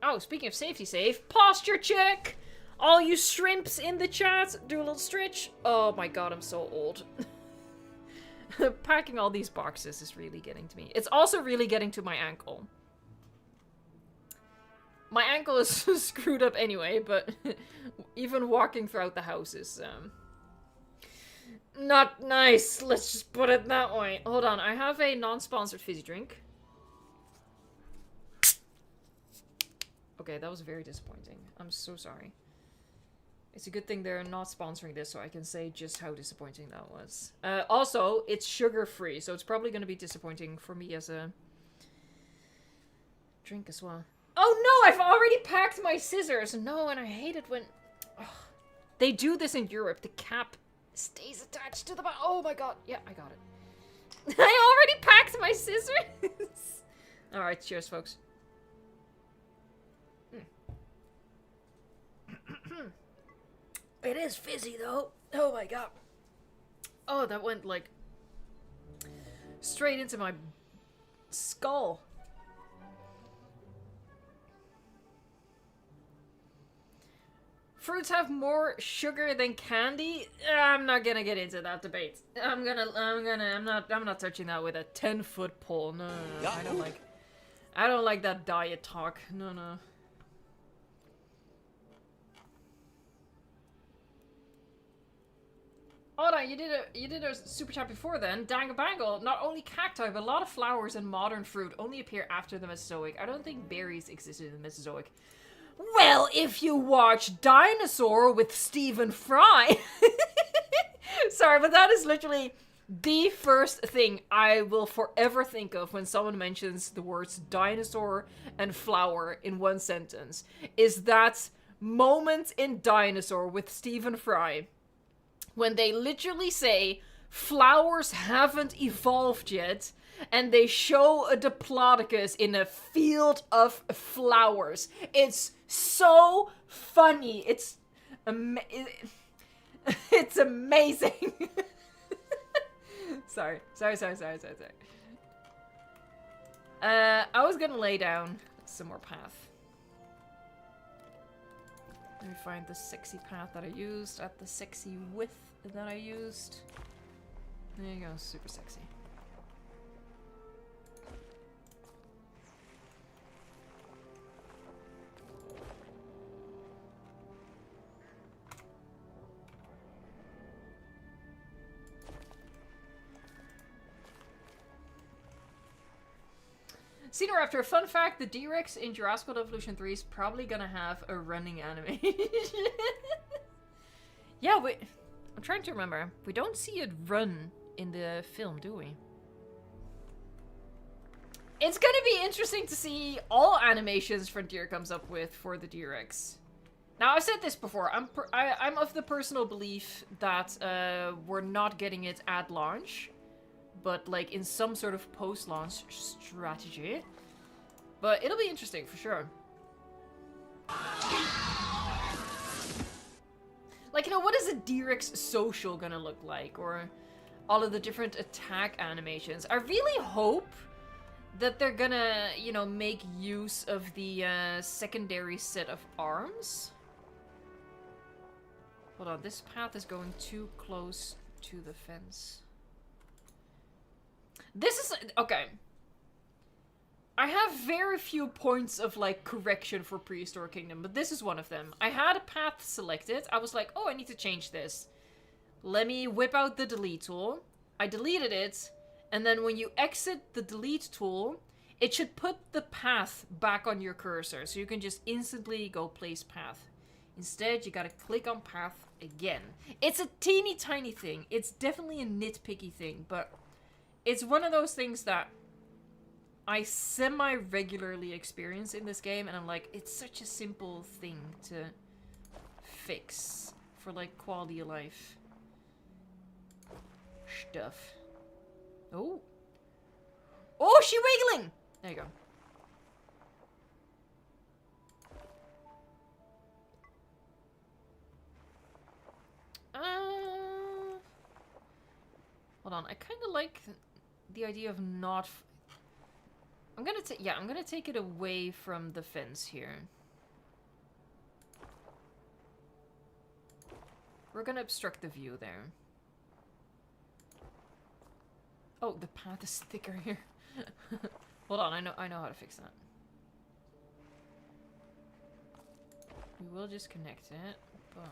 Oh, speaking of safety save, posture check! All you shrimps in the chat, do a little stretch. Oh my god, I'm so old. Packing all these boxes is really getting to me. It's also really getting to my ankle. My ankle is screwed up anyway, but even walking throughout the house is, not nice. Let's just put it that way. Hold on, I have a non-sponsored fizzy drink. Okay, that was very disappointing. I'm so sorry. It's a good thing they're not sponsoring this, so I can say just how disappointing that was. Also, it's sugar-free, so it's probably going to be disappointing for me as a drink as well. Oh no, I've already packed my scissors! No, and I hate it when... Ugh. They do this in Europe. The cap stays attached to the... Oh my god. Yeah, I got it. I already packed my scissors! Alright, cheers, folks. It is fizzy, though. Oh my god. Oh, that went, like, Straight into my skull. Fruits have more sugar than candy? I'm not gonna get into that debate. I'm not touching that with a 10-foot pole. No, I don't like that diet talk. No. Oh no, you did a super chat before then. Dangle Bangle. Not only cacti, but a lot of flowers and modern fruit only appear after the Mesozoic. I don't think berries existed in the Mesozoic. Well, if you watch Dinosaur with Stephen Fry. Sorry, but that is literally the first thing I will forever think of when someone mentions the words dinosaur and flower in one sentence. Is that moment in Dinosaur with Stephen Fry. When they literally say, flowers haven't evolved yet, and they show a Diplodocus in a field of flowers. It's so funny. It's amazing. Sorry. I was gonna lay down some more path. Let me find the sexy path that I used at the sexy width that I used. There you go, super sexy. Xenoraptor, fun fact, the D-Rex in Jurassic World Evolution 3 is probably gonna have a running animation. Yeah, I'm trying to remember. We don't see it run in the film, do we? It's gonna be interesting to see all animations Frontier comes up with for the D-Rex. Now, I've said this before. I'm of the personal belief that we're not getting it at launch, but like in some sort of post-launch strategy. But it'll be interesting for sure. Like, you know, what is a D-Rex social gonna look like? Or all of the different attack animations. I really hope that they're gonna, you know, make use of the secondary set of arms. Hold on, this path is going too close to the fence. This is... okay. I have very few points of, like, correction for Prehistoric Kingdom, but this is one of them. I had a path selected. I was like, oh, I need to change this. Let me whip out the delete tool. I deleted it, and then when you exit the delete tool, it should put the path back on your cursor, so you can just instantly go place path. Instead, you gotta click on path again. It's a teeny tiny thing. It's definitely a nitpicky thing, but it's one of those things that I semi-regularly experience in this game, and I'm like, it's such a simple thing to fix for, like, quality of life stuff. Oh! Oh, she wiggling! There you go. Hold on, I kind of like the idea of not... I'm gonna take it away from the fence here. We're gonna obstruct the view there. Oh, the path is thicker here. Hold on, I know how to fix that. We will just connect it, but...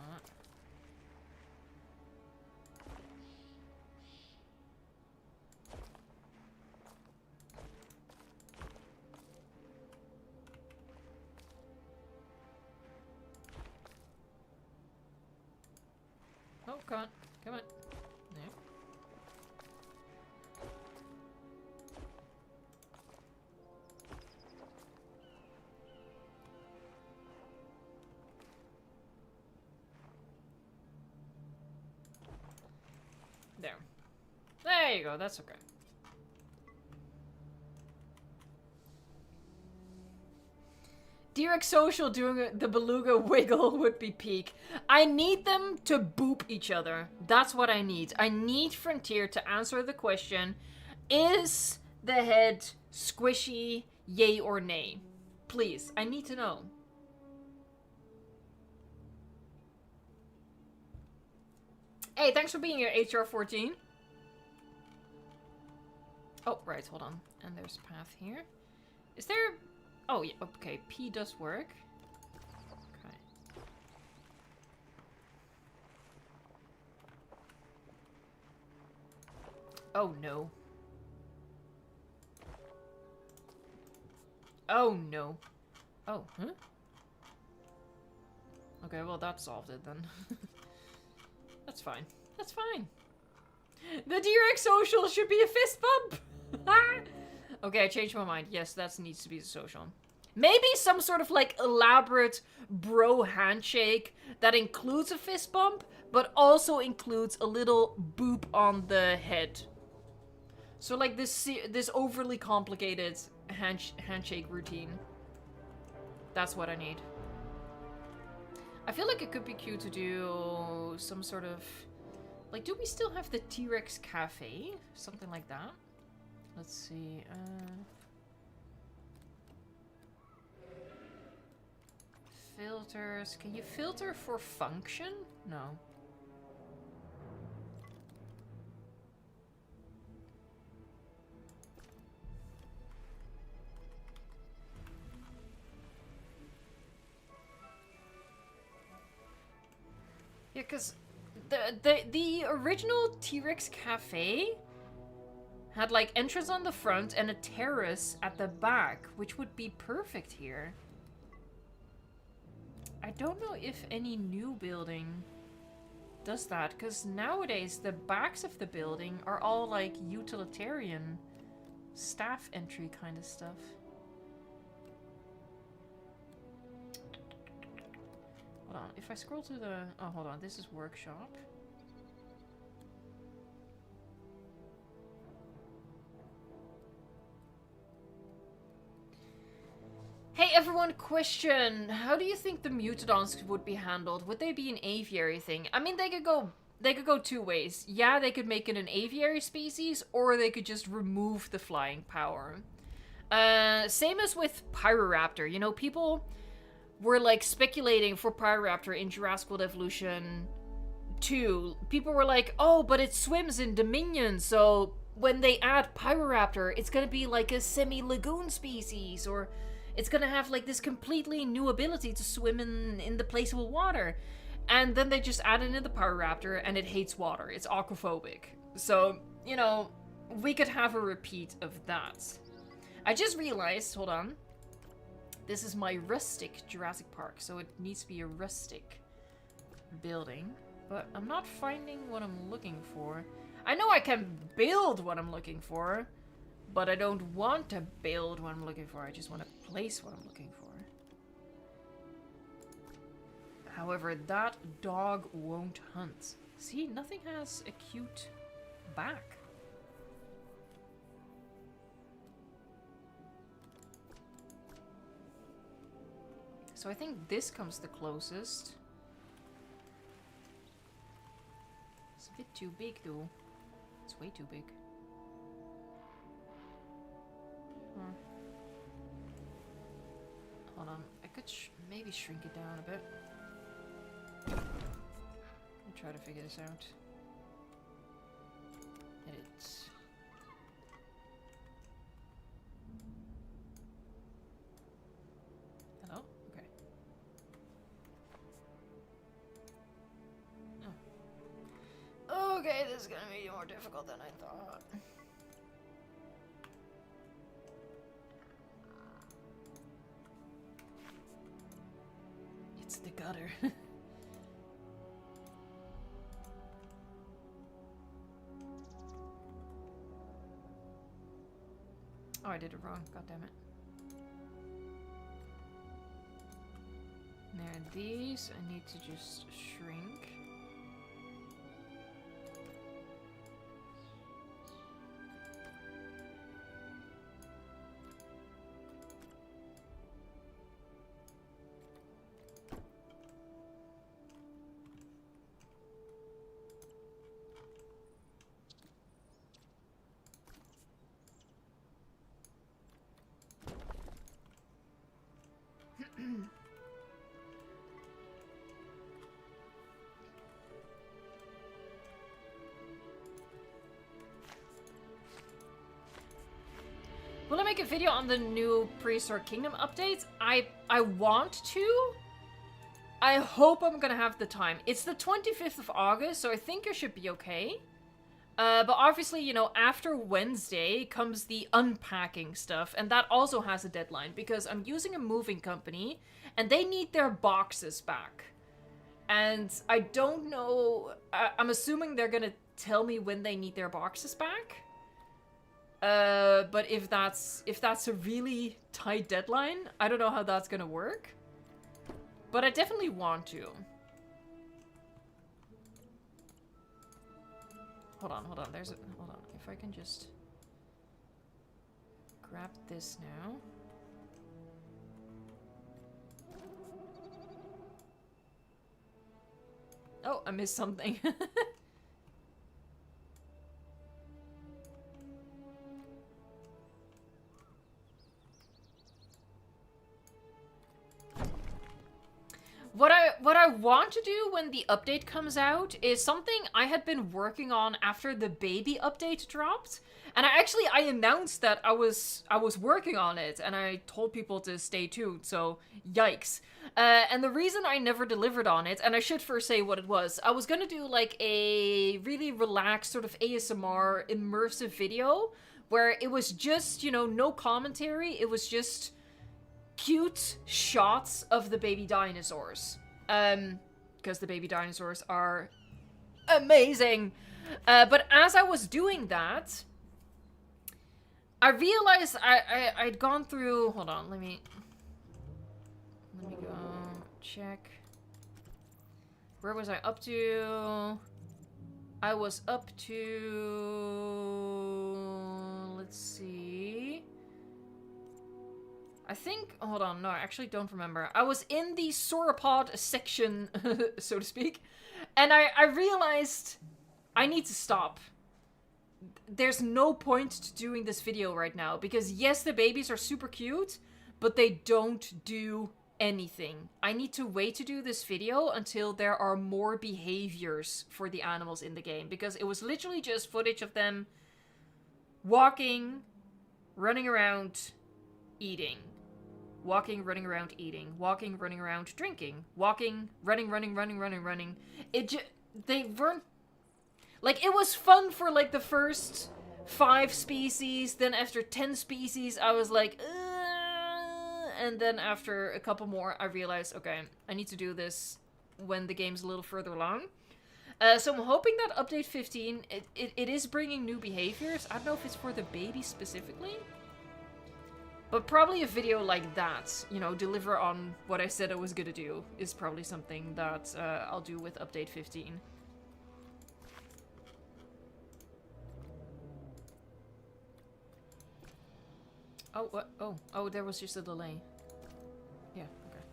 oh, come on. Come on. No. There. There you go. That's okay. D-Rex Social doing the beluga wiggle would be peak. I need them to boop each other. That's what I need. I need Frontier to answer the question, Is the head squishy, yay or nay? Please, I need to know. Hey, thanks for being here, HR14. Oh, right, hold on. And there's a path here. Is there... Oh, yeah, okay, P does work. Okay. Oh, no. Oh, no. Oh, huh? Okay, well, that solved it then. That's fine. That's fine. The T-Rex social should be a fist bump! Okay, I changed my mind. Yes, that needs to be the social. Maybe some sort of, like, elaborate bro handshake that includes a fist bump, but also includes a little boop on the head. So, like, this overly complicated handshake routine. That's what I need. I feel like it could be cute to do some sort of... Like, do we still have the T-Rex cafe? Something like that. Let's see. Filters. Can you filter for function? No. Yeah, because the original T-Rex cafe had like entrance on the front and a terrace at the back, which would be perfect here. I don't know if any new building does that, because nowadays the backs of the building are all like utilitarian staff entry kind of stuff. Hold on, if I scroll to the... Oh, hold on, this is workshop. Hey everyone, question. How do you think the Mutodons would be handled? Would they be an aviary thing? I mean, they could go two ways. Yeah, they could make it an aviary species, or they could just remove the flying power. Same as with Pyroraptor. You know, people were like speculating for Pyroraptor in Jurassic World Evolution 2. People were like, oh, but it swims in Dominion, so when they add Pyroraptor, it's gonna be like a semi-lagoon species, or it's gonna have like this completely new ability to swim in the placeable water. And then they just added in the Pyroraptor and it hates water. It's aquaphobic. So, you know, we could have a repeat of that. I just realized, hold on. This is my rustic Jurassic Park, so it needs to be a rustic building. But I'm not finding what I'm looking for. I know I can build what I'm looking for, but I don't want to build what I'm looking for. I just want to place what I'm looking for. However, that dog won't hunt. See, nothing has a cute back. So I think this comes the closest. It's a bit too big though. It's way too big. Hold on, I could maybe shrink it down a bit. I'll try to figure this out. Edit. Hello? Okay. Oh. Okay, this is gonna be more difficult than I thought. It's the gutter. Oh, I did it wrong. God damn it. There are these. I need to just shrink. Will I make a video on the new Prehistoric Kingdom updates? I want to. I hope I'm gonna have the time. It's the 25th of August, so I think I should be okay. But obviously, you know, after Wednesday comes the unpacking stuff, and that also has a deadline, because I'm using a moving company, and they need their boxes back. And I don't know, I'm assuming they're gonna tell me when they need their boxes back. But if that's a really tight deadline, I don't know how that's gonna work. But I definitely want to. Hold on. Hold on. If I can just grab this now. Oh, I missed something. What I want to do when the update comes out is something I had been working on after the baby update dropped. And I announced that I was working on it, and I told people to stay tuned, so yikes. And the reason I never delivered on it, and I should first say what it was, I was gonna do like a really relaxed sort of ASMR immersive video where it was just, you know, no commentary, it was just cute shots of the baby dinosaurs. Because the baby dinosaurs are amazing. But as I was doing that, I realized I'd gone through... Hold on, let me go check. Where was I up to? I was up to... Let's see... I think... Hold on, no, I actually don't remember. I was in the sauropod section, so to speak, and I realized I need to stop. There's no point to doing this video right now, because yes, the babies are super cute, but they don't do anything. I need to wait to do this video until there are more behaviors for the animals in the game, because it was literally just footage of them walking, running around, eating. Walking, running around, eating. Walking, running around, drinking. Walking, running. They weren't... Like, it was fun for, like, the first 5 species. Then after 10 species, I was like, and then after a couple more, I realized, okay, I need to do this when the game's a little further along. So I'm hoping that update 15, it is bringing new behaviors. I don't know if it's for the baby specifically. But probably a video like that, you know, deliver on what I said I was gonna do, is probably something that I'll do with update 15. Oh, what? Oh, there was just a delay. Yeah, okay.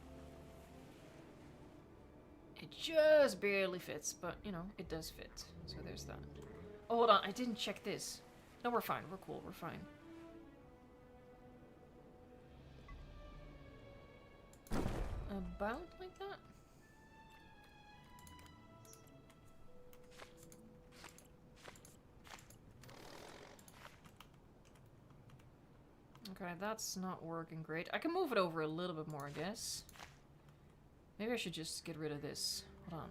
It just barely fits, but, you know, it does fit. So there's that. Oh, hold on, I didn't check this. No, we're fine, we're cool, we're fine. About like that? Okay, that's not working great. I can move it over a little bit more, I guess. Maybe I should just get rid of this. Hold on.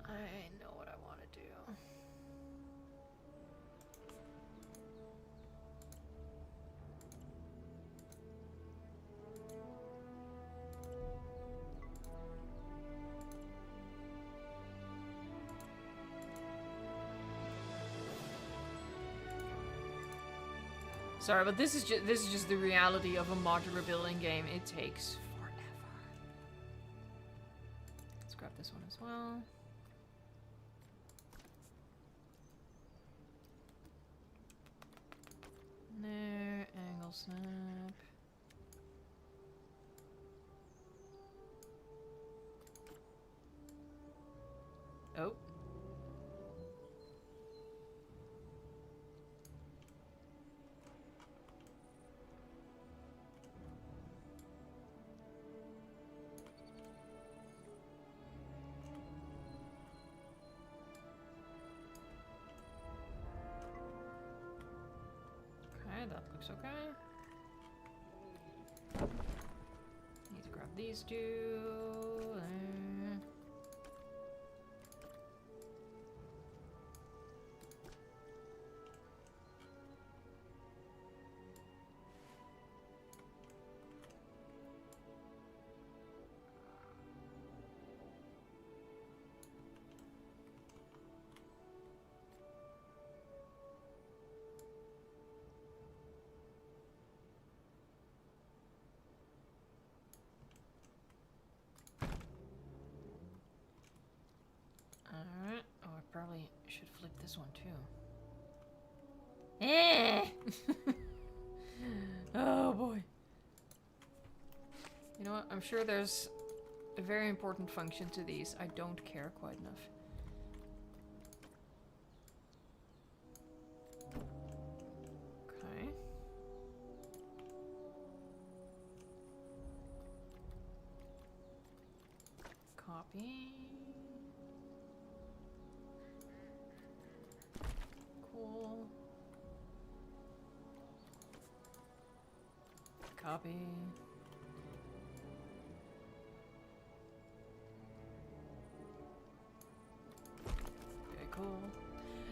I know what I want to do. Sorry, but this is just the reality of a modular building game. It takes forever. Let's grab this one as well. There, angle snap. Oh. looks okay. Need to grab these two. Alright. Oh, I probably should flip this one too. Eh! Oh boy. You know what? I'm sure there's a very important function to these. I don't care quite enough. Okay. Copy. Cool. Copy. Okay, cool.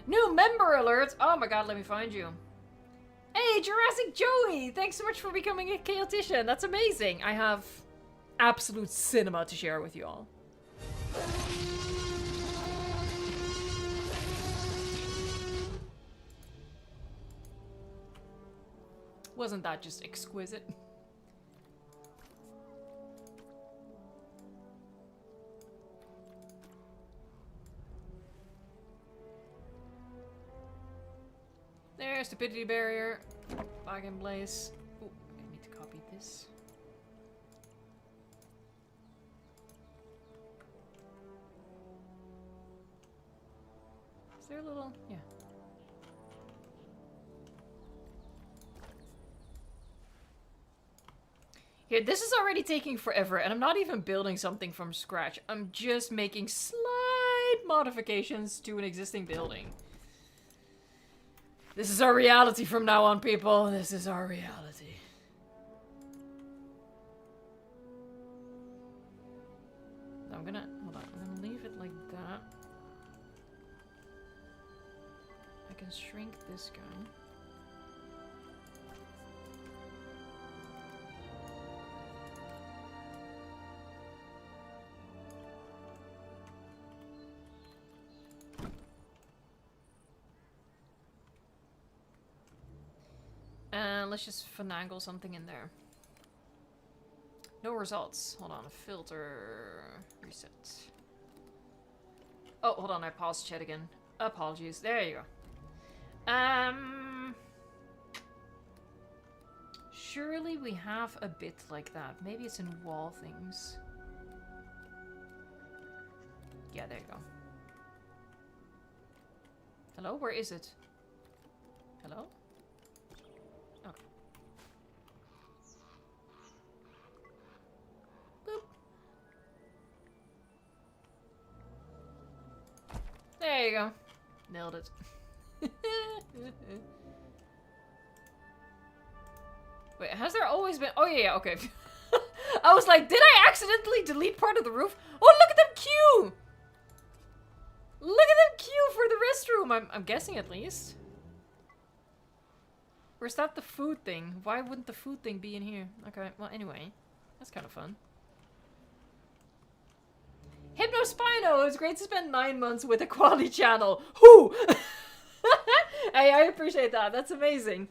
New member alert! Oh my god, let me find you. Hey, Jurassic Joey! Thanks so much for becoming a chaotician. That's amazing. I have absolute cinema to share with you all. Wasn't that just exquisite? There's stupidity barrier. Back in place. Oh, I need to copy this. Is there a little... yeah. Here, this is already taking forever, and I'm not even building something from scratch. I'm just making slight modifications to an existing building. This is our reality from now on, people. This is our reality. I'm gonna... hold on. I'm gonna leave it like that. I can shrink this guy. Let's just finagle something in there. No results. Hold on. Filter. Reset. Oh, hold on. I paused chat again. Apologies. There you go. Surely we have a bit like that. Maybe it's in wall things. Yeah, there you go. Hello? Where is it? Hello? Okay. Boop. There you go. Nailed it. Wait, has there always been... oh yeah, okay. I was like, did I accidentally delete part of the roof? Oh, look at them queue! Look at them queue for the restroom! I'm guessing at least. Or is that the food thing? Why wouldn't the food thing be in here? Okay, well anyway. That's kind of fun. Hypnospino! It's great to spend 9 months with a quality channel. Whoo! Hey, I appreciate that. That's amazing.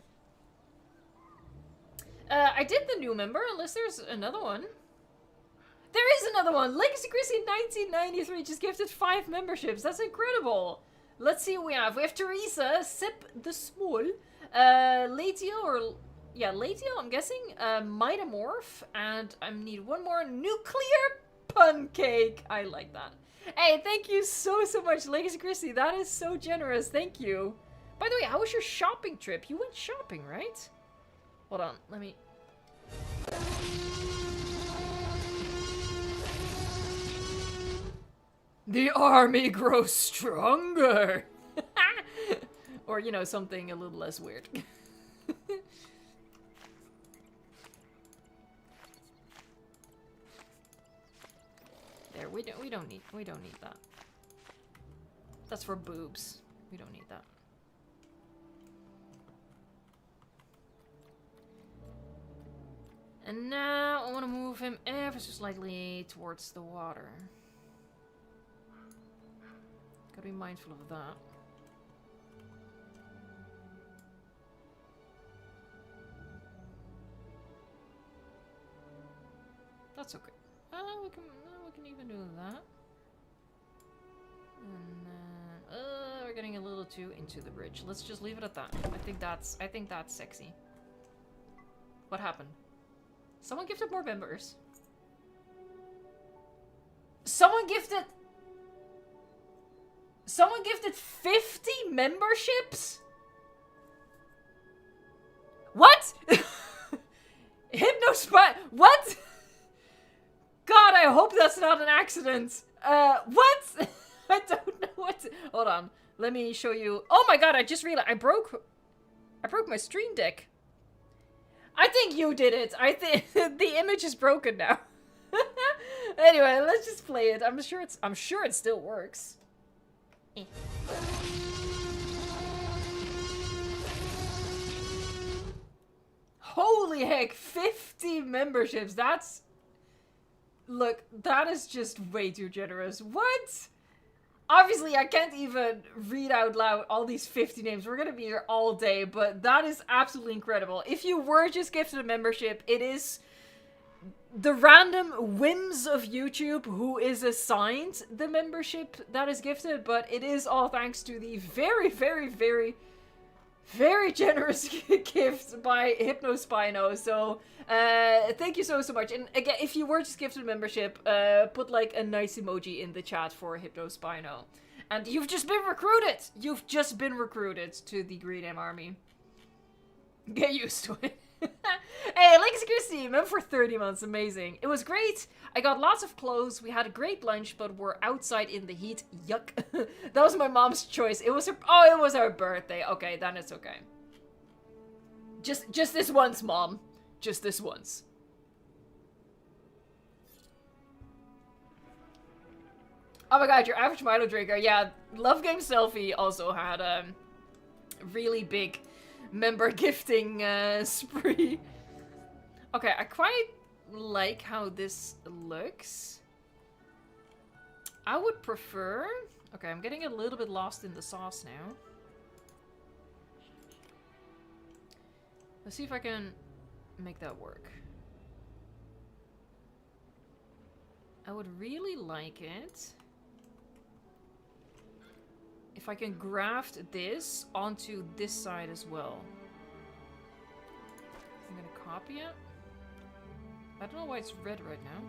I did the new member, unless there's another one. There is another one! Legacy Chrissy 1993 just gifted 5 memberships. That's incredible! Let's see what we have. We have Teresa, Sip the Small, Latiel, or... yeah, Latiel, I'm guessing. Mitamorph, and I need one more. Nuclear Pancake! I like that. Hey, thank you so much, Legacy Chrissy. That is so generous. Thank you. By the way, how was your shopping trip? You went shopping, right? Hold on, let me... The army grows stronger! Or, you know, something a little less weird. we don't need that. That's for boobs. We don't need that. And now I want to move him ever so slightly towards the water. Gotta be mindful of that. That's okay. We can even do that. And we're getting a little too into the bridge. Let's just leave it at that. I think that's sexy. What happened? Someone gifted more members. Someone gifted 50 memberships? What? Hypnospy. What? God, I hope that's not an accident. What? I don't know what to... Hold on. Let me show you. Oh my god, I just realized I broke my stream deck. I think you did it. I think the image is broken now. Anyway, let's just play it. I'm sure it still works. Holy heck, 50 memberships. That's... Look, that is just way too generous. What? Obviously, I can't even read out loud all these 50 names. We're gonna be here all day, but that is absolutely incredible. If you were just gifted a membership, it is the random whims of YouTube who is assigned the membership that is gifted, but it is all thanks to the very, very, very, very generous gift by Hypnospino. So, thank you so much. And again, if you were just gifted a membership, put like a nice emoji in the chat for Hypnospino. And you've just been recruited! You've just been recruited to the Green M Army. Get used to it. Hey, Legacy Christy, member for 30 months, amazing. It was great. I got lots of clothes, we had a great lunch, but we're outside in the heat. Yuck. That was my mom's choice. It was her, oh, it was her birthday. Okay, then it's okay. Just this once, Mom. Just this once. Oh my god, your average Milo drinker. Yeah, Love Game Selfie also had a really big member gifting spree. Okay, I quite like how this looks. I would prefer... Okay, I'm getting a little bit lost in the sauce now. Let's see if I can make that work. I would really like it if I can graft this onto this side as well. I'm gonna copy it. I don't know why it's red right now.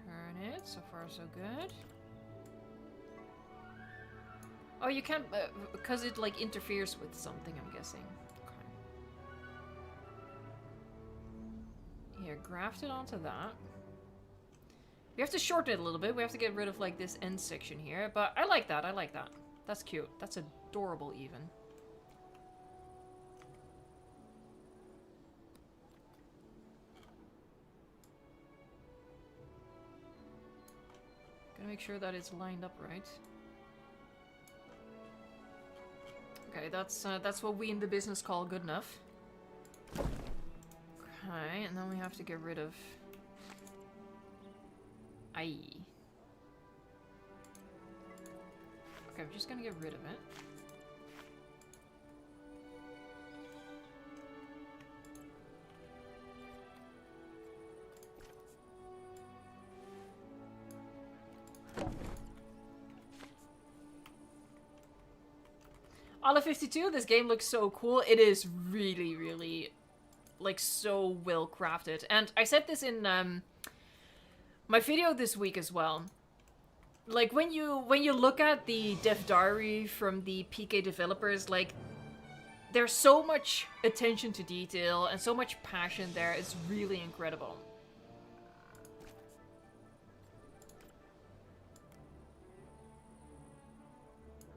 Turn it. So far, so good. Oh, you can't... because it, like, interferes with something, I'm guessing. Okay. Here, graft it onto that. We have to shorten it a little bit. We have to get rid of, like, this end section here. But I like that. I like that. That's cute. That's adorable, even. Gotta make sure that it's lined up right. Okay, that's what we in the business call good enough. Okay, and then we have to get rid of... Aye. Okay, I'm just gonna get rid of it. Olive 52, this game looks so cool. It is really, really, like, so well crafted. And I said this in my video this week as well. Like, when you look at the dev diary from the PK developers, like, there's so much attention to detail and so much passion there. It's really incredible.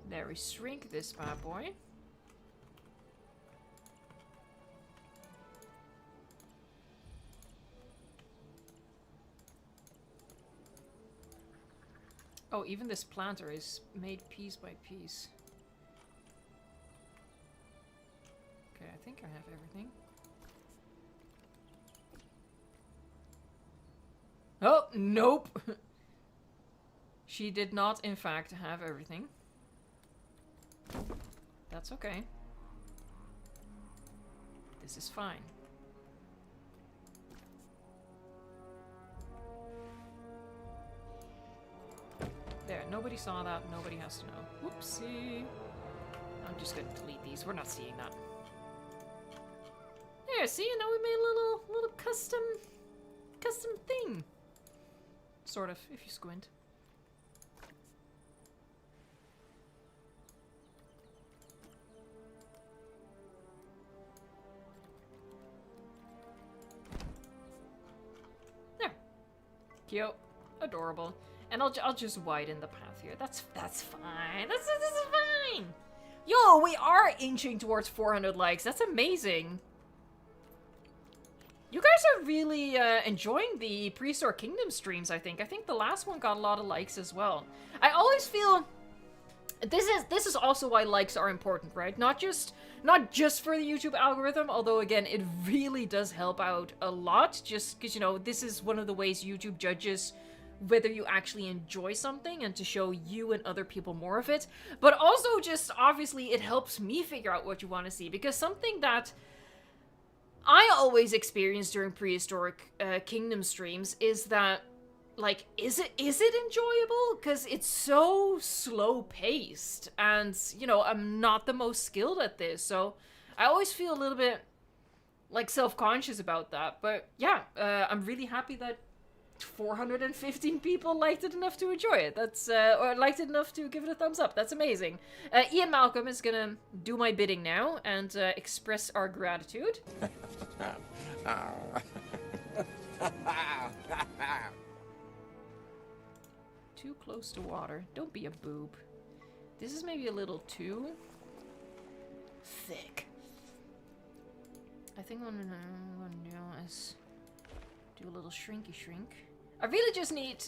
There, we shrink this bad boy. Oh, even this planter is made piece by piece. Okay, I think I have everything. Oh, nope! She did not, in fact, have everything. That's okay. This is fine. There, nobody saw that. Nobody has to know. Whoopsie. I'm just gonna delete these. We're not seeing that. There, see? Now we made a little custom thing. Sort of, if you squint. There. Cute. Adorable. And I'll just widen the path here. That's fine. This is fine. Yo, we are inching towards 400 likes. That's amazing. You guys are really enjoying the Prehistoric Kingdom streams, I think. I think the last one got a lot of likes as well. I always feel this is also why likes are important, right? Not just for the YouTube algorithm, although again, it really does help out a lot, just because, you know, this is one of the ways YouTube judges whether you actually enjoy something and to show you and other people more of it. But also just, obviously, it helps me figure out what you want to see, because something that I always experience during Prehistoric Kingdom streams is that, like, is it enjoyable? Because it's so slow-paced, and, you know, I'm not the most skilled at this, so I always feel a little bit, like, self-conscious about that. But, yeah, I'm really happy that 415 people liked it enough to enjoy it. That's, or liked it enough to give it a thumbs up. That's amazing. Ian Malcolm is gonna do my bidding now and express our gratitude. Too close to water. Don't be a boob. This is maybe a little too thick. I think what I'm gonna do is do a little shrinky shrink. I really just need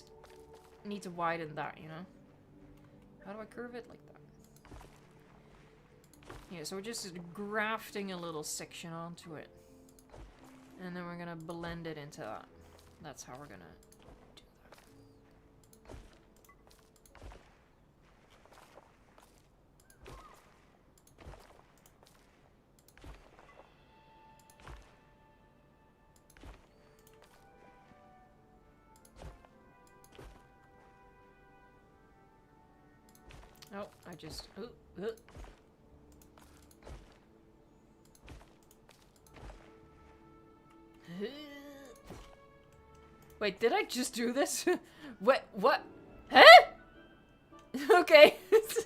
to widen that, you know? How do I curve it? Like that. Yeah, so we're just grafting a little section onto it. And then we're gonna blend it into that. That's how we're gonna do that. Oh, I just... Wait, did I just do this? What? Huh? Okay.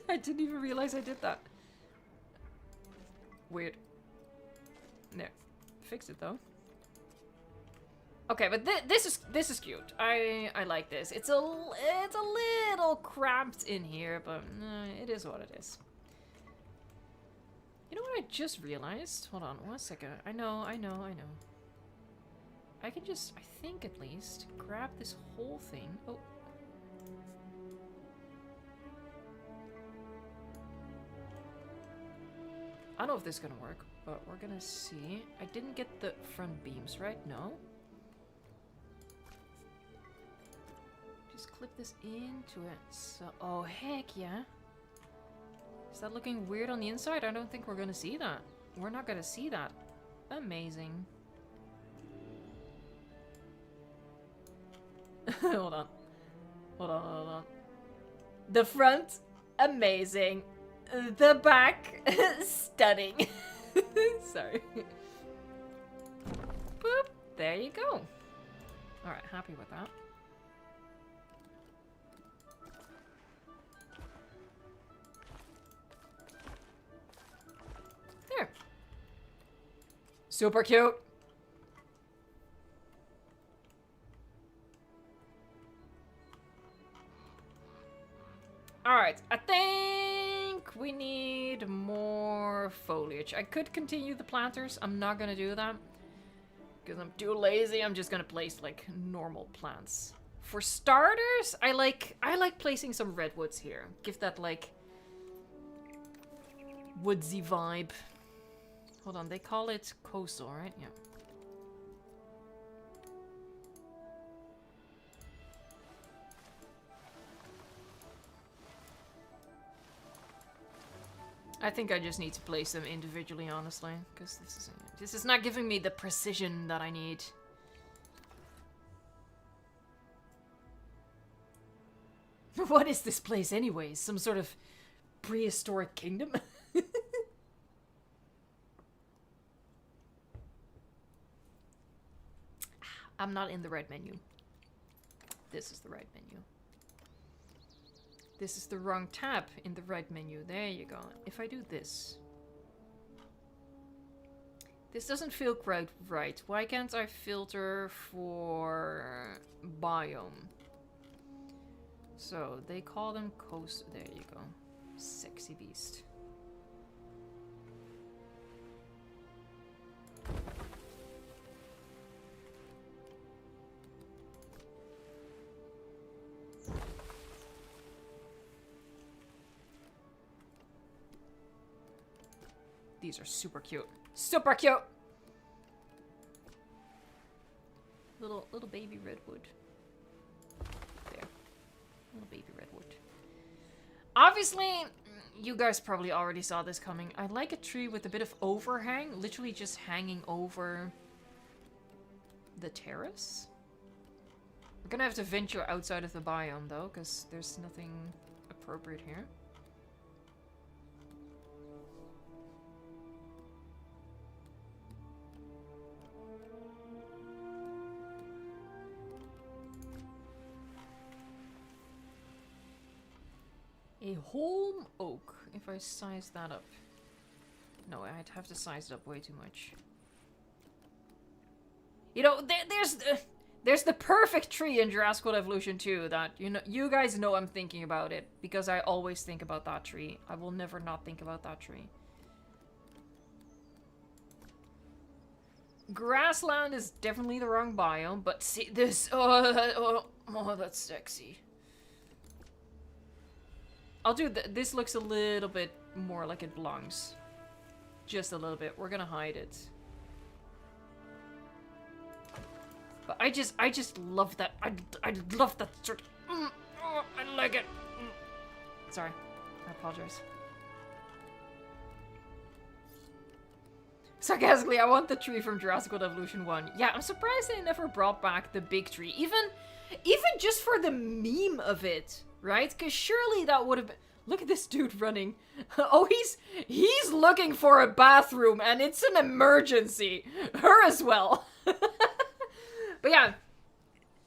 I didn't even realize I did that. Weird. There. Fix it though. Okay, but this is cute. I like this. It's a little cramped in here, but it is what it is. You know what I just realized? Hold on 1 second. I know. I can just, I think at least, grab this whole thing. Oh. I don't know if this is gonna work, but we're gonna see. I didn't get the front beams, right? No? Just clip this into it. So, oh heck yeah. Is that looking weird on the inside? I don't think we're gonna see that. We're not gonna see that. Amazing. Hold on. The front, amazing. The back, stunning. Sorry. Boop. There you go. Alright, happy with that. There. Super cute. Alright, I think we need more foliage. I could continue the planters. I'm not gonna do that. Because I'm too lazy. I'm just gonna place, like, normal plants. For starters, I like placing some redwoods here. Give that like woodsy vibe. Hold on, they call it coastal, right? Yeah. I think I just need to place them individually, honestly, because this is not giving me the precision that I need. What is this place anyways? Some sort of prehistoric kingdom? I'm not in the right menu. This is the right menu. This is the wrong tab in the right menu. There you go. If I do this. This doesn't feel quite right. Why can't I filter for biome? So, they call them coast. There you go. Sexy beast. These are super cute. Super cute! Little baby redwood. There. Little baby redwood. Obviously, you guys probably already saw this coming. I like a tree with a bit of overhang. Literally just hanging over the terrace. We're gonna have to venture outside of the biome, though, because there's nothing appropriate here. A holm oak, if I size that up. No, I'd have to size it up way too much. You know, there's the perfect tree in Jurassic World Evolution 2 that, you know, you guys know I'm thinking about it, because I always think about that tree. I will never not think about that tree. Grassland is definitely the wrong biome, but see this, oh, that's sexy. I'll do this looks a little bit more like it belongs. Just a little bit. We're gonna hide it. But I just love that. I love that sort of, oh, I like it. Sorry. I apologize. Sarcastically, I want the tree from Jurassic World Evolution 1. Yeah, I'm surprised they never brought back the big tree. Even just for the meme of it. Right? Because surely that would have been... Look at this dude running. Oh, he's looking for a bathroom, and it's an emergency. Her as well. But yeah.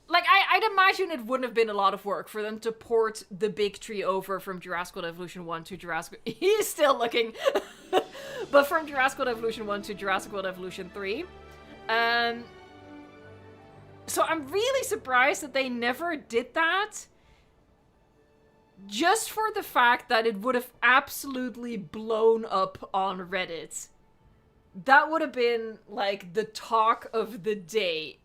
Like, I'd imagine it wouldn't have been a lot of work for them to port the big tree over from Jurassic World Evolution 1 to Jurassic... He's still looking. But from Jurassic World Evolution 1 to Jurassic World Evolution 3. So I'm really surprised that they never did that. Just for the fact that it would have absolutely blown up on Reddit. That would have been, like, the talk of the day.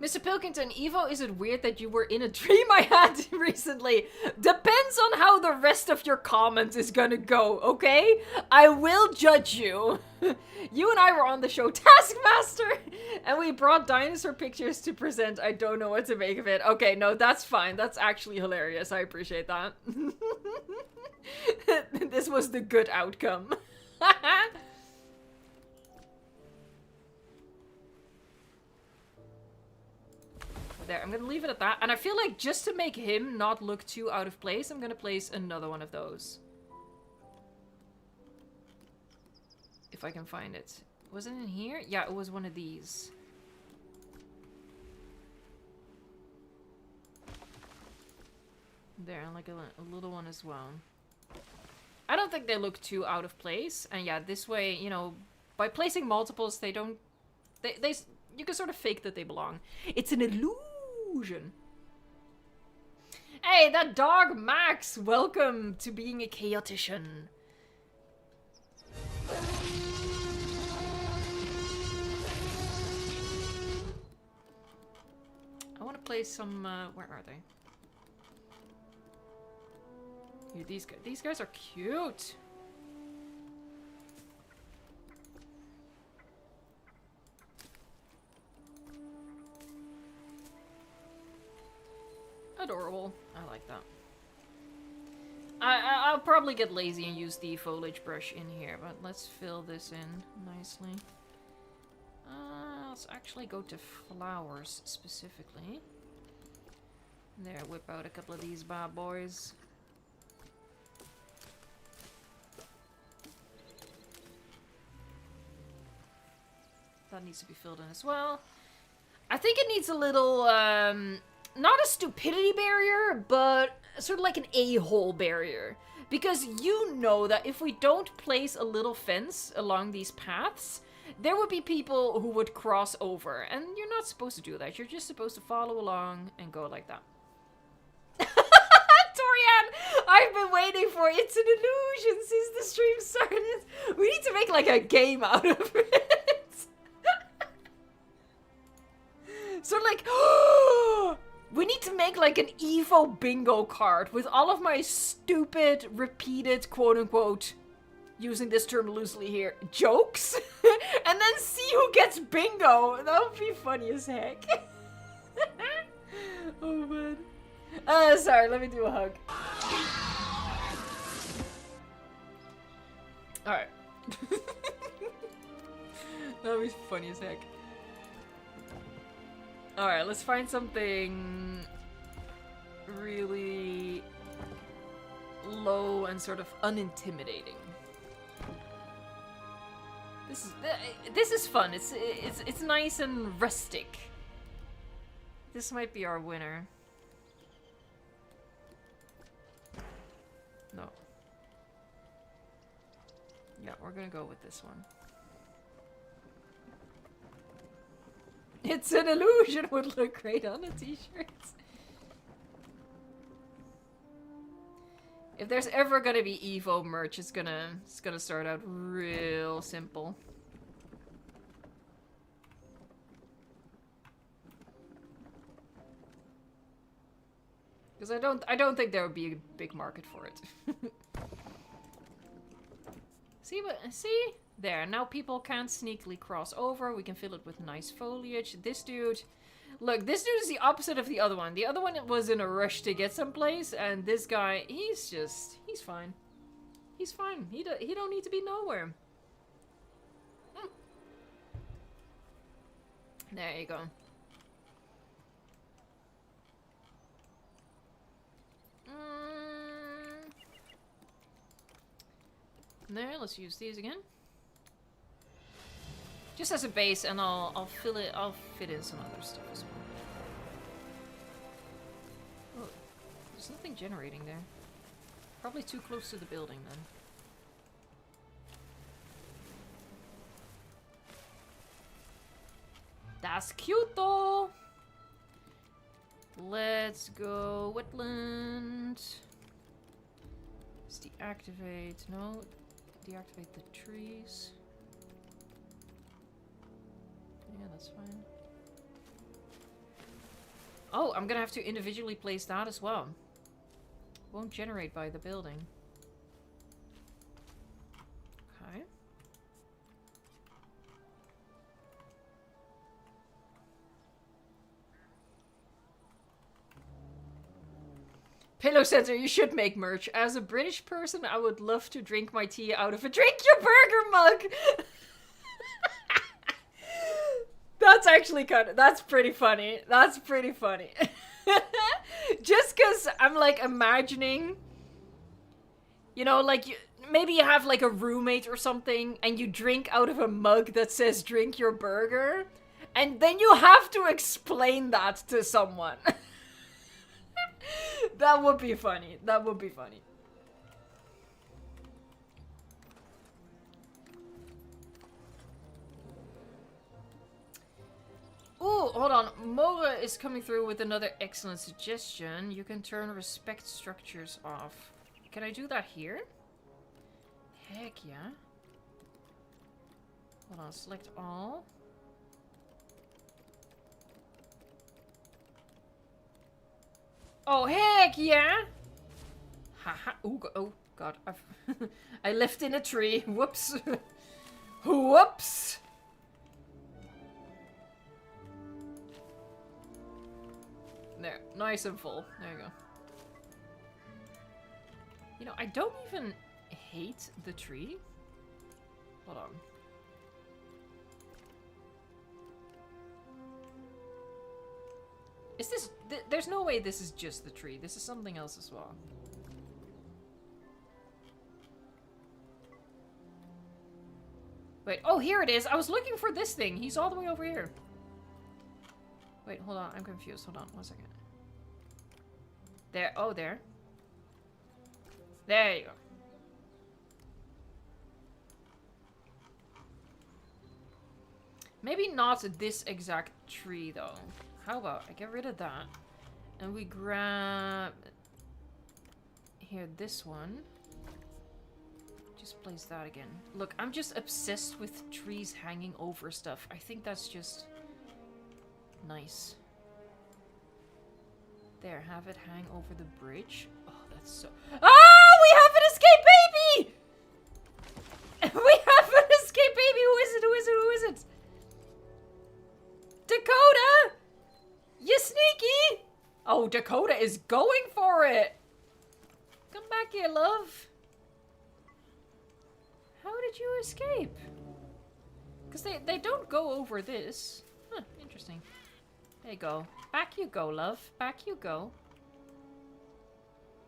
Mr. Pilkington, Evo, is it weird that you were in a dream I had recently? Depends on how the rest of your comments is gonna go, okay? I will judge you. You and I were on the show Taskmaster, and we brought dinosaur pictures to present. I don't know what to make of it. Okay, no, that's fine. That's actually hilarious. I appreciate that. This was the good outcome. There, I'm gonna leave it at that. And I feel like just to make him not look too out of place, I'm gonna place another one of those. If I can find it. Was it in here? Yeah, it was one of these. There, and like a little one as well. I don't think they look too out of place. And yeah, this way, you know, by placing multiples, they don't... you can sort of fake that they belong. It's an illusion. Hey, that dog Max! Welcome to being a chaotician. I want to play some, where are they? Here, these guys are cute. Adorable. I like that. I'll probably get lazy and use the foliage brush in here, but let's fill this in nicely. Let's actually go to flowers specifically. There, whip out a couple of these bad boys. That needs to be filled in as well. I think it needs a little, not a stupidity barrier, but sort of like an a-hole barrier. Because you know that if we don't place a little fence along these paths, there would be people who would cross over. And you're not supposed to do that. You're just supposed to follow along and go like that. Torian, I've been waiting for it. It's an illusion since the stream started. We need to make like a game out of it. So like, we need to make like an Evo bingo card with all of my stupid, repeated, quote-unquote, using this term loosely here, jokes, and then see who gets bingo. That would be funny as heck. Oh man. Sorry, let me do a hug. Alright. That would be funny as heck. Alright, let's find something really low and sort of unintimidating. This is fun. It's nice and rustic. This might be our winner. No. Yeah, we're gonna go with this one. It's an illusion would look great on a t-shirt. If there's ever gonna be Evo merch, it's gonna start out real simple. Because I don't think there would be a big market for it. See? There, now people can't sneakily cross over. We can fill it with nice foliage. This dude... Look, this dude is the opposite of the other one. The other one was in a rush to get someplace, and this guy, he's fine. He's fine. He don't need to be nowhere. There you go. There, let's use these again. Just as a base, and I'll fit in some other stuff as well. Oh, there's nothing generating there. Probably too close to the building then. That's cute though! Let's go wetland. Let's deactivate, no, deactivate the trees. Yeah, that's fine. Oh, I'm gonna have to individually place that as well. Won't generate by the building. Okay. Pillow Center, you should make merch. As a British person, I would love to drink my tea out of a drink your burger mug. That's actually that's pretty funny. That's pretty funny. Just because I'm like imagining, you know, like maybe you have like a roommate or something and you drink out of a mug that says drink your burger. And then you have to explain that to someone. That would be funny. That would be funny. hold on. Mora is coming through with another excellent suggestion. You can turn respect structures off. Can I do that here? Heck yeah. Hold on, select all. Oh, heck yeah! Haha. Oh god. I left in a tree. Whoops. Whoops! There. Nice and full. There you go. You know, I don't even hate the tree. Hold on. Is this... there's no way this is just the tree. This is something else as well. Wait, oh, here it is. I was looking for this thing. He's all the way over here. Wait, hold on. I'm confused. Hold on. 1 second. There. Oh, there. There you go. Maybe not this exact tree, though. How about I get rid of that, and we grab... Here, this one. Just place that again. Look, I'm just obsessed with trees hanging over stuff. I think that's just... nice. There, have it hang over the bridge. Oh, that's so... Ah! We have an escape baby! We have an escape baby! Who is it? Who is it? Who is it? Dakota! You sneaky! Oh, Dakota is going for it! Come back here, love. How did you escape? Because they don't go over this. Huh, interesting. There you go. Back you go, love. Back you go.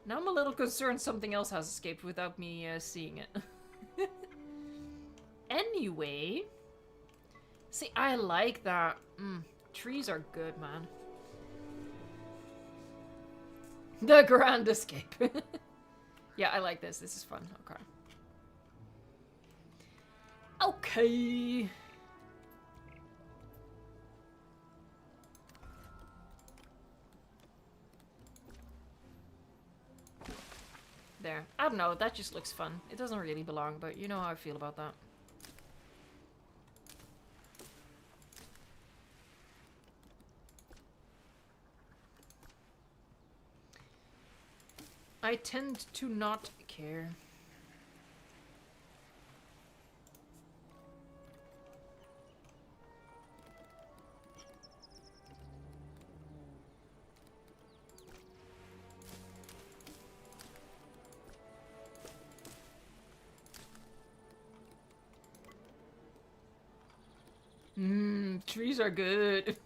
Now I'm a little concerned something else has escaped without me seeing it. Anyway. See, I like that. Trees are good, man. The grand escape. Yeah, I like this. This is fun. Okay. Okay. There. I don't know. That just looks fun. It doesn't really belong, but you know how I feel about that. I tend to not care. Trees are good.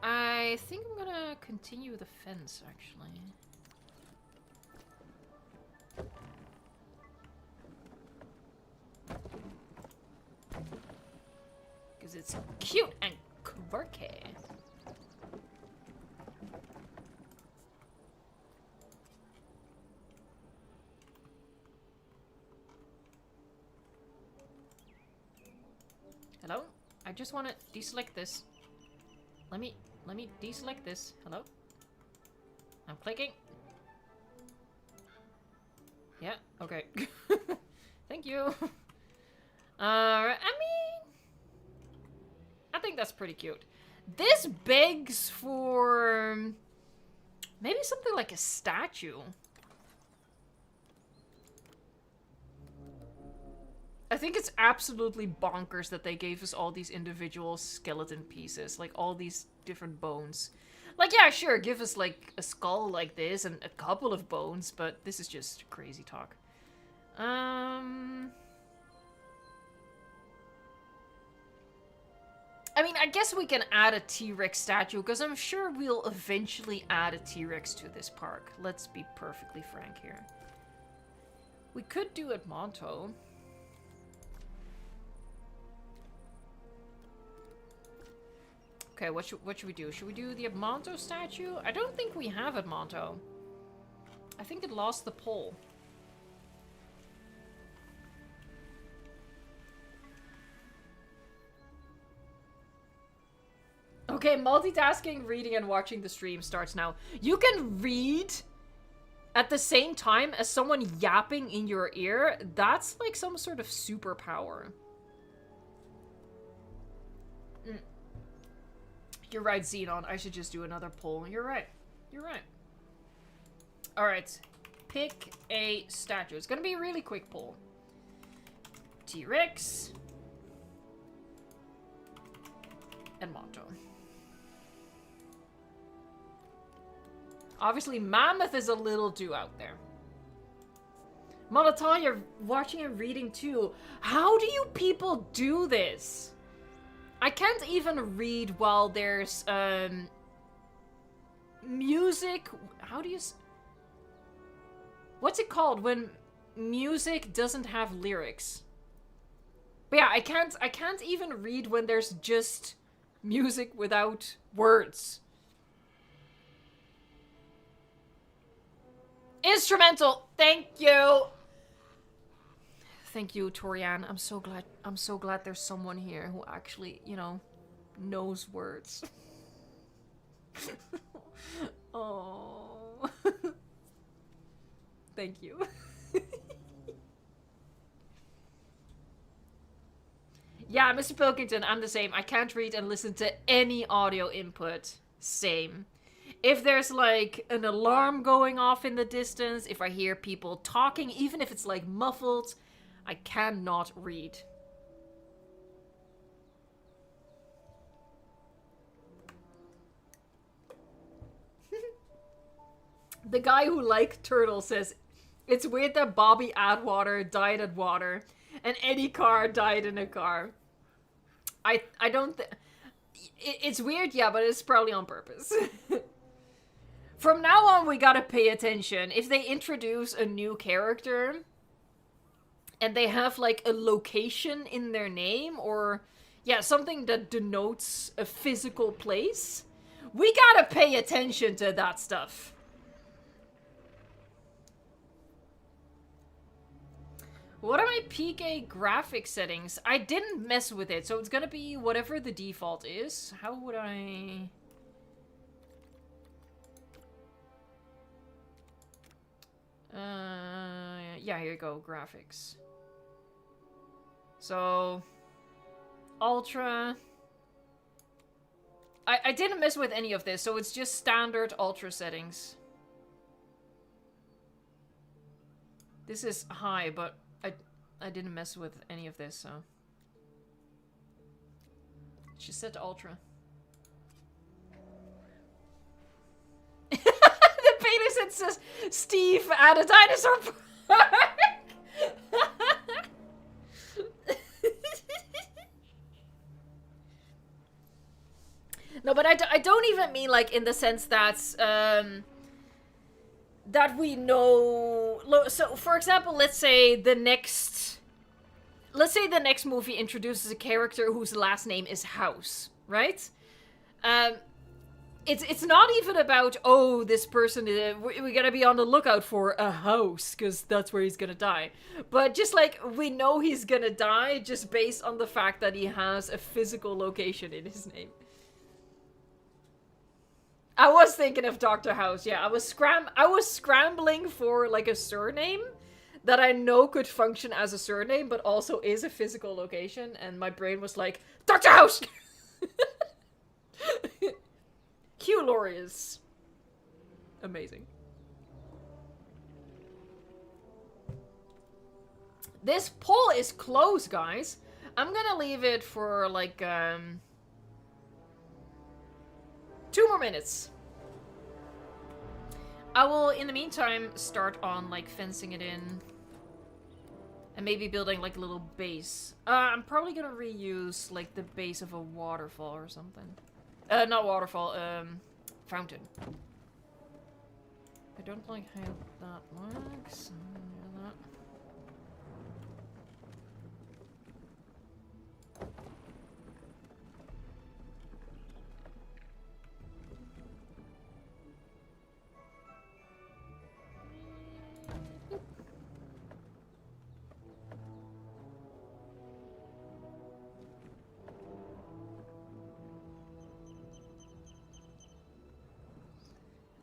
I think I'm gonna continue the fence, actually. Because it's cute and quirky. Hello? I just want to deselect this. Let me deselect this. Hello? I'm clicking. Yeah, okay. Thank you. I mean... I think that's pretty cute. This begs for... maybe something like a statue. I think it's absolutely bonkers that they gave us all these individual skeleton pieces. Like, all these different bones. Like, yeah, sure, give us, like, a skull like this and a couple of bones, but this is just crazy talk. I mean, I guess we can add a T-Rex statue, because I'm sure we'll eventually add a T-Rex to this park. Let's be perfectly frank here. We could do it Monto. Okay, what should we do? Should we do the Edmonto statue? I don't think we have Edmonto. I think it lost the poll. Okay, multitasking, reading, and watching the stream starts now. You can read at the same time as someone yapping in your ear. That's like some sort of superpower. You're right, Xenon. I should just do another poll. You're right. You're right. Alright. Pick a statue. It's gonna be a really quick poll. T-Rex. And Monto. Obviously, Mammoth is a little too out there. Molotov, you're watching and reading too. How do you people do this? I can't even read while there's, music. How do you... What's it called when music doesn't have lyrics? But yeah, I can't even read when there's just music without words. Instrumental. Thank you. Thank you, Torian. I'm so glad there's someone here who actually, you know, knows words. Oh. Thank you. Yeah, Mr. Pilkington, I'm the same. I can't read and listen to any audio input. Same. If there's like an alarm going off in the distance, if I hear people talking, even if it's like muffled, I cannot read. The guy who liked turtles says, it's weird that Bobby Atwater died at water and Eddie Carr died in a car. I don't it's weird, yeah, but it's probably on purpose. From now on, we gotta pay attention. If they introduce a new character and they have like a location in their name or, yeah, something that denotes a physical place, we gotta pay attention to that stuff. What are my PK graphic settings? I didn't mess with it, so it's gonna be whatever the default is. How would I... yeah, here you go, graphics. So, Ultra. I didn't mess with any of this, so it's just standard Ultra settings. This is high, but I didn't mess with any of this, so. Just set to Ultra. The penis says Steve at a dinosaur park. No, but I don't even mean like in the sense that that we know. So, for example, let's say the next movie introduces a character whose last name is House, right? It's not even about, oh, this person, we gotta be on the lookout for a house, because that's where he's gonna die. But just like, we know he's gonna die just based on the fact that he has a physical location in his name. I was thinking of Dr. House, yeah. I was scrambling for, like, a surname that I know could function as a surname, but also is a physical location, and my brain was like, Dr. House! Hugh Laurie is amazing. This poll is close, guys. I'm gonna leave it for, like, 2 more minutes. I will, in the meantime, start on, like, fencing it in. And maybe building, like, a little base. I'm probably gonna reuse, like, the base of a waterfall or something. Not waterfall, fountain. I don't like how that works. That.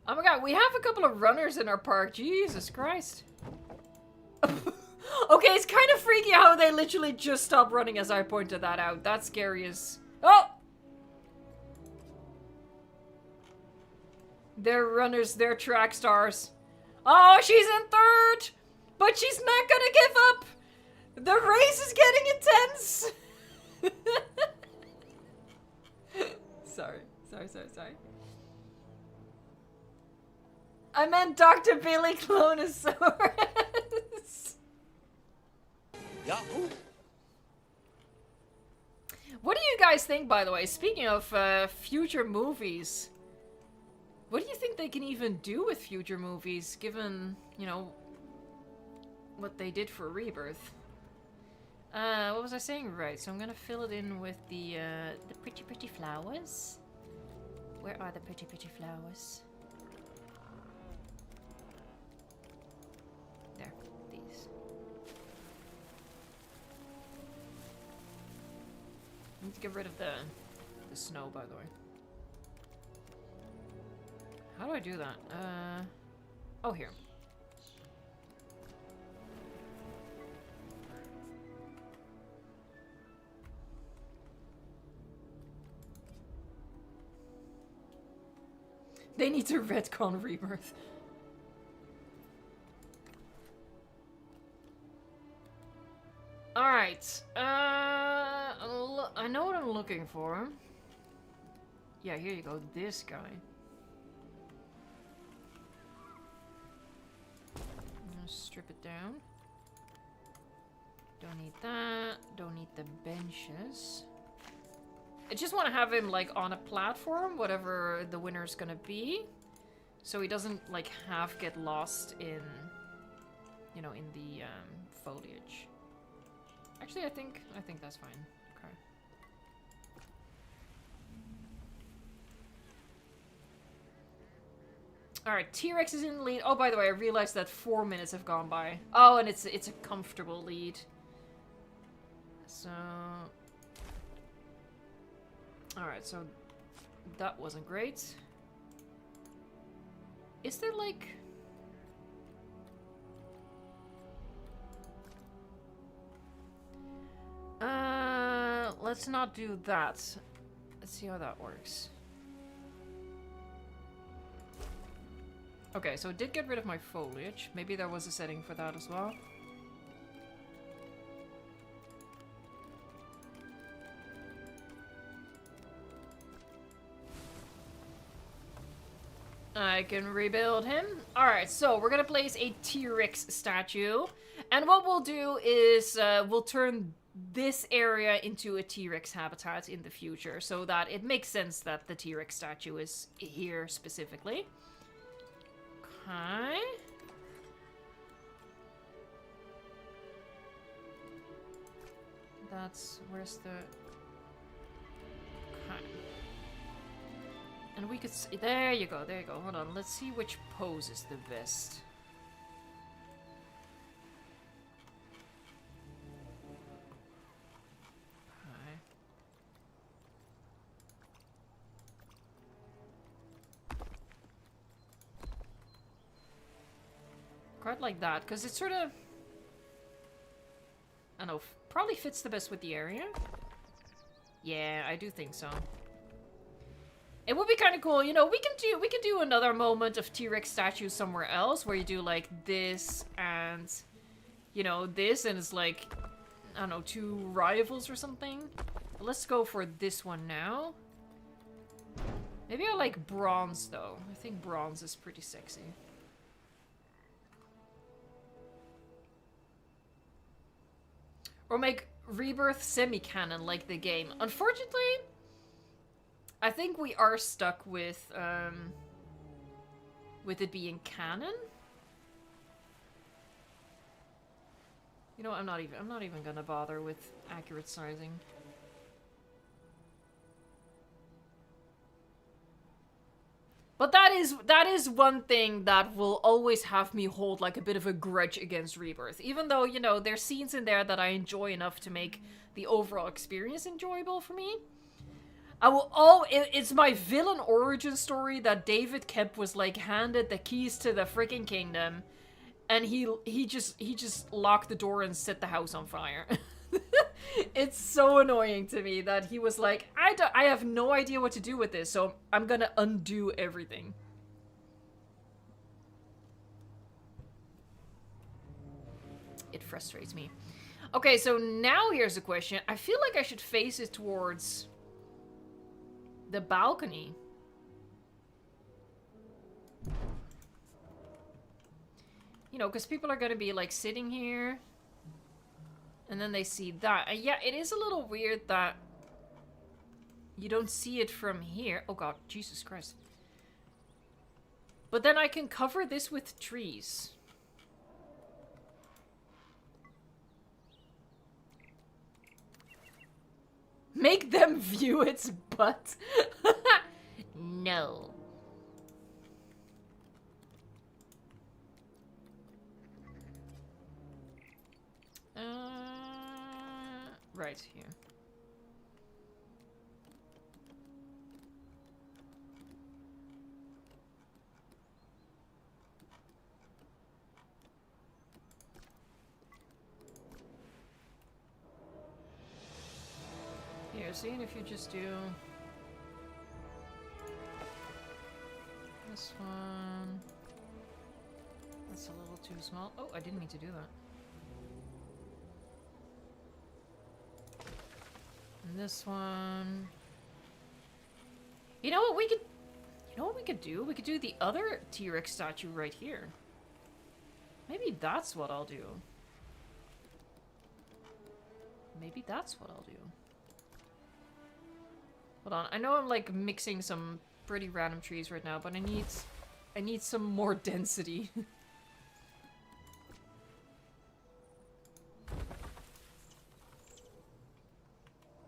Oh my god, we have a couple of runners in our park. Jesus Christ. Okay, it's kind of freaky how they literally just stopped running as I pointed that out. That's scary as... Oh! They're runners, they're track stars. Oh, she's in third! But she's not gonna give up! The race is getting intense! Sorry. I meant Dr. Billy Clonosaurus. Yahoo! What do you guys think, by the way? Speaking of future movies, what do you think they can even do with future movies, given, you know, what they did for Rebirth? What was I saying? Right, so I'm gonna fill it in with the pretty flowers. Where are the pretty flowers? There, these. I need to get rid of the snow, by the way. How do I do that? Oh, here. They need to retcon Rebirth. Alright, I know what I'm looking for. Yeah, here you go, this guy. I'm gonna strip it down. Don't need that, don't need the benches. I just want to have him, like, on a platform, whatever the winner's gonna be. So he doesn't, like, half get lost in, you know, in the, foliage. Actually, I think that's fine. Okay. Alright, T-Rex is in the lead. Oh, by the way, I realized that 4 minutes have gone by. Oh, and it's a comfortable lead. So... Alright, so that wasn't great. Is there, like... let's not do that. Let's see how that works. Okay, so it did get rid of my foliage. Maybe there was a setting for that as well. I can rebuild him. Alright, so we're gonna place a T-Rex statue. And what we'll do is we'll turn this area into a T-Rex habitat in the future, so that it makes sense that the T-Rex statue is here specifically. Okay. Where's the... Okay. And we could see, there you go, hold on, let's see which pose is the best. Okay. Quite like that, because it sort of, I don't know, probably fits the best with the area. Yeah, I do think so. It would be kind of cool, you know, we can do another moment of T-Rex statues somewhere else where you do like this and, you know, this, and it's like, I don't know, 2 rivals or something. But let's go for this one now. Maybe I like bronze though. I think bronze is pretty sexy. Or make Rebirth semi-canon like the game. Unfortunately, I think we are stuck with it being canon. You know, I'm not even gonna bother with accurate sizing. But that is one thing that will always have me hold like a bit of a grudge against Rebirth. Even though, you know, there's scenes in there that I enjoy enough to make the overall experience enjoyable for me. I will. Oh, it's my villain origin story that David Kemp was like handed the keys to the freaking kingdom, and he just locked the door and set the house on fire. It's so annoying to me that he was like, I have no idea what to do with this, so I'm gonna undo everything. It frustrates me. Okay, so now here's a question. I feel like I should face it towards the balcony. You know, because people are going to be, like, sitting here. And then they see that. And yeah, it is a little weird that you don't see it from here. Oh god, Jesus Christ. But then I can cover this with trees. Make them view its butt. No. Right here. Here, see if you just do this one. That's a little too small. Oh, I didn't mean to do that. And this one. You know what we could do? We could do the other T-Rex statue right here. Maybe that's what I'll do. Maybe that's what I'll do. Hold on. I know I'm like mixing some pretty random trees right now, but I need some more density.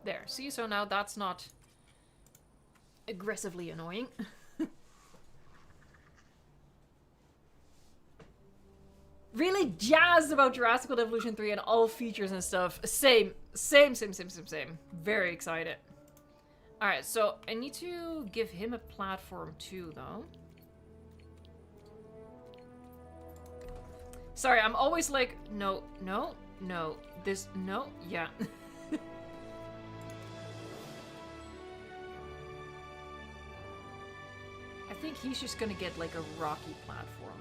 There, see, so now that's not aggressively annoying. Really jazzed about Jurassic World Evolution 3 and all features and stuff. Same. Very excited. Alright, so I need to give him a platform too, though. Sorry, I'm always like, no, this, no, yeah. I think he's just gonna get like a rocky platform.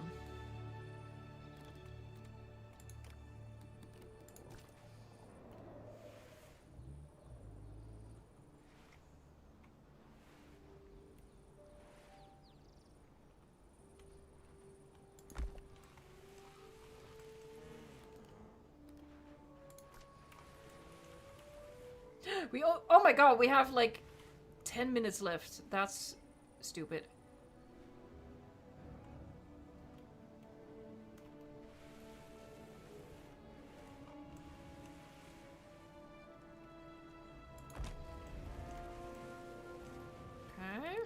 Oh my god, we have like 10 minutes left. That's stupid. Okay.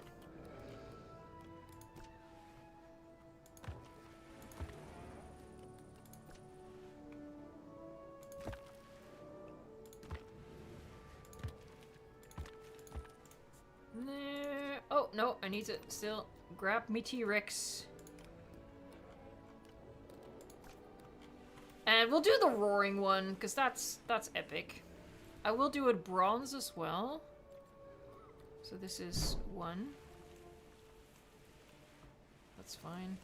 Oh, no, I need to still grab me T-Rex. And we'll do the roaring one, because that's epic. I will do it bronze as well. So this is 1. That's fine.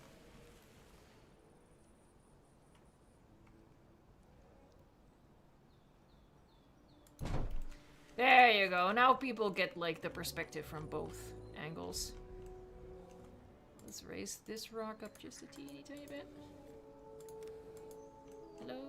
There you go. Now people get, like, the perspective from both angles. Let's raise this rock up just a teeny tiny bit. Hello?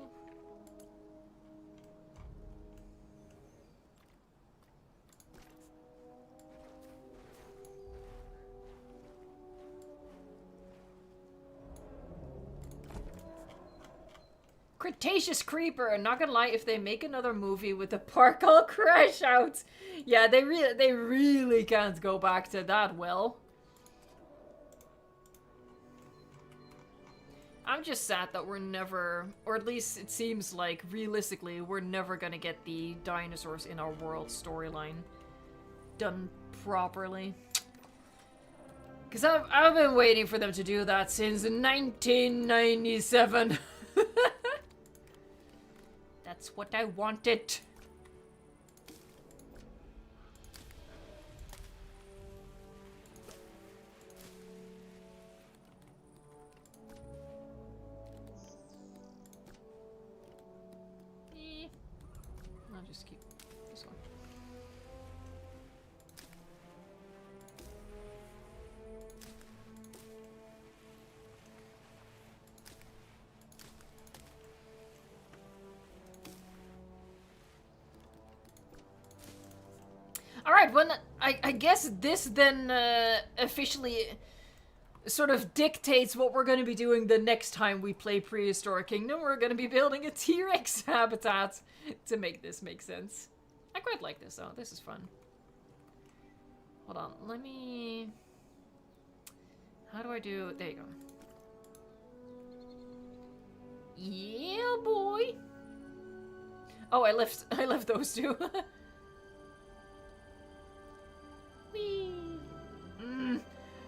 Cretaceous Creeper. Not gonna lie, if they make another movie with the park, I'll crash out. Yeah, they really can't go back to that well. I'm just sad that we're never, or at least it seems like realistically, we're never gonna get the dinosaurs in our world storyline done properly. Because I've been waiting for them to do that since 1997. That's what I wanted. I'll just keep this one. Alright, well, I guess this then officially sort of dictates what we're going to be doing the next time we play Prehistoric Kingdom. We're going to be building a T-Rex habitat to make this make sense. I quite like this though. This is fun. Hold on, let me... How do I do... There you go. Yeah, boy! Oh, I left those two. Whee!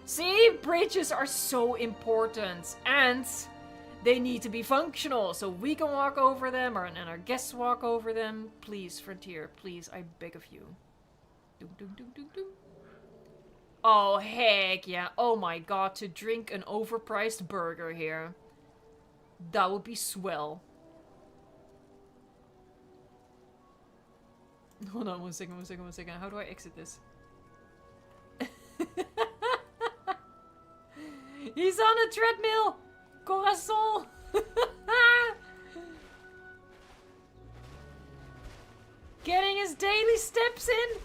See? Bridges are so important. And they need to be functional. So we can walk over them, and our guests walk over them. Please, Frontier, please, I beg of you. Doom, doom, doom, doom, doom. Oh, heck yeah. Oh my god, to drink an overpriced burger here. That would be swell. Hold on, one second. How do I exit this? He's on a treadmill! Corazon! Getting his daily steps in!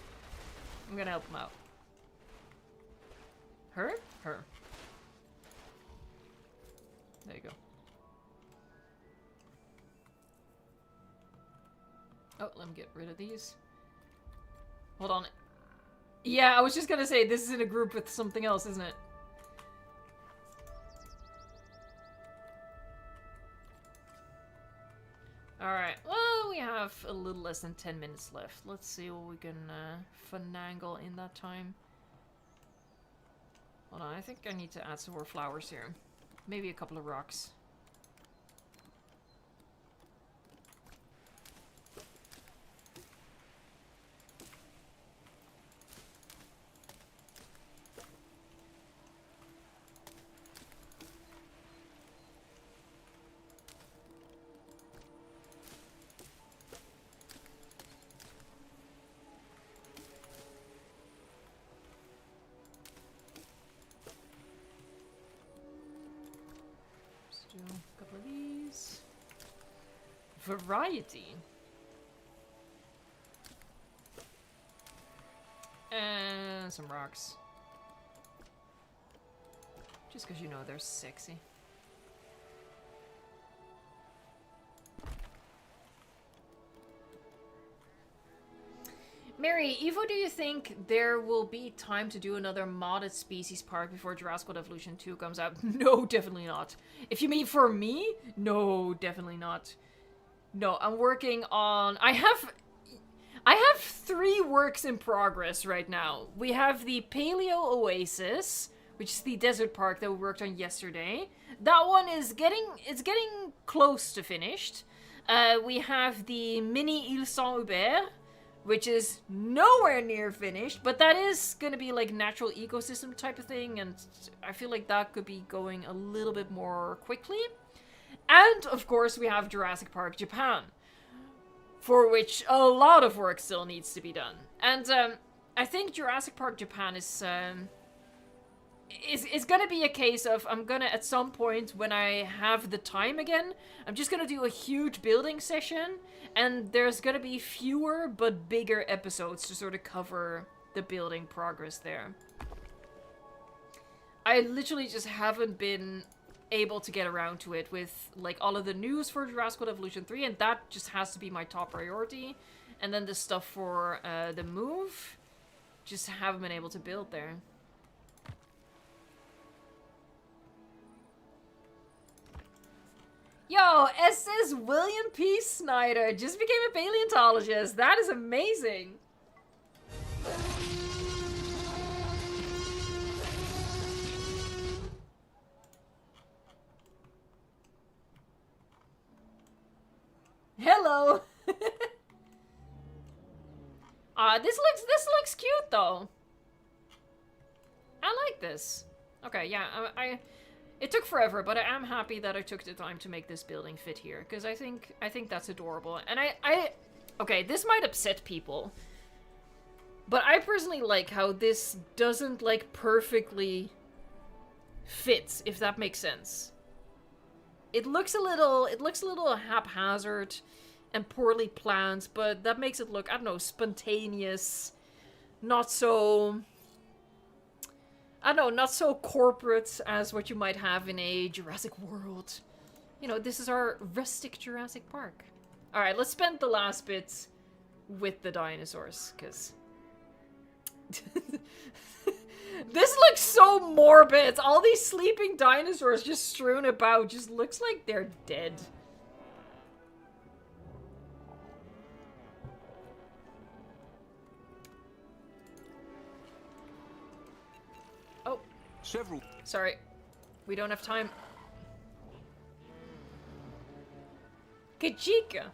I'm gonna help him out. Her? Her. There you go. Oh, let me get rid of these. Hold on. Yeah, I was just gonna say, this is in a group with something else, isn't it? Alright, well, we have a little less than 10 minutes left. Let's see what we can finagle in that time. Hold on, I think I need to add some more flowers here. Maybe a couple of rocks. Do a couple of these. Variety. And some rocks. Just because you know they're sexy. Mary, Evo, do you think there will be time to do another modded species park before Jurassic World Evolution 2 comes out? No, definitely not. If you mean for me, no, definitely not. No, I'm working on... I have 3 works in progress right now. We have the Paleo Oasis, which is the desert park that we worked on yesterday. That one is getting close to finished. We have the mini Ile Saint-Hubert, which is nowhere near finished, but that is gonna be like natural ecosystem type of thing, and I feel like that could be going a little bit more quickly. And of course we have Jurassic Park Japan, for which a lot of work still needs to be done. And I think Jurassic Park Japan is gonna be a case of, I'm gonna, at some point when I have the time again, I'm just gonna do a huge building session, and there's gonna be fewer but bigger episodes to sort of cover the building progress there. I literally just haven't been able to get around to it with like all of the news for Jurassic World Evolution 3, and that just has to be my top priority. And then the stuff for the move, just haven't been able to build there. Yo, SS William P. Snyder just became a paleontologist. That is amazing. Hello! This looks cute though. I like this. Okay, yeah, it took forever, but I am happy that I took the time to make this building fit here, because I think that's adorable. And okay, this might upset people, but I personally like how this doesn't like perfectly fit, if that makes sense. It looks a little haphazard and poorly planned, but that makes it look, I don't know, spontaneous, not so corporate as what you might have in a Jurassic World. You know, this is our rustic Jurassic Park. Alright, let's spend the last bits with the dinosaurs, because... This looks so morbid! All these sleeping dinosaurs just strewn about just looks like they're dead. Oh. Sorry. We don't have time. Kajika!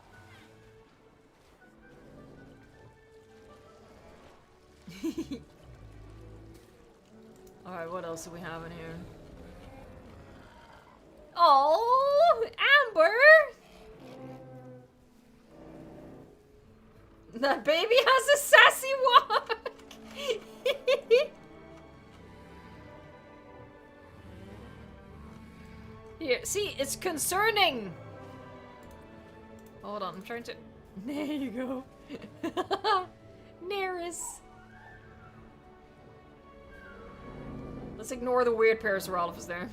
Alright, what else do we have in here? Oh, Amber! That baby has a sassy walk! Here, see, it's concerning! Hold on, I'm trying to... There you go. Neris. Let's ignore the weird Parasaurolophus there.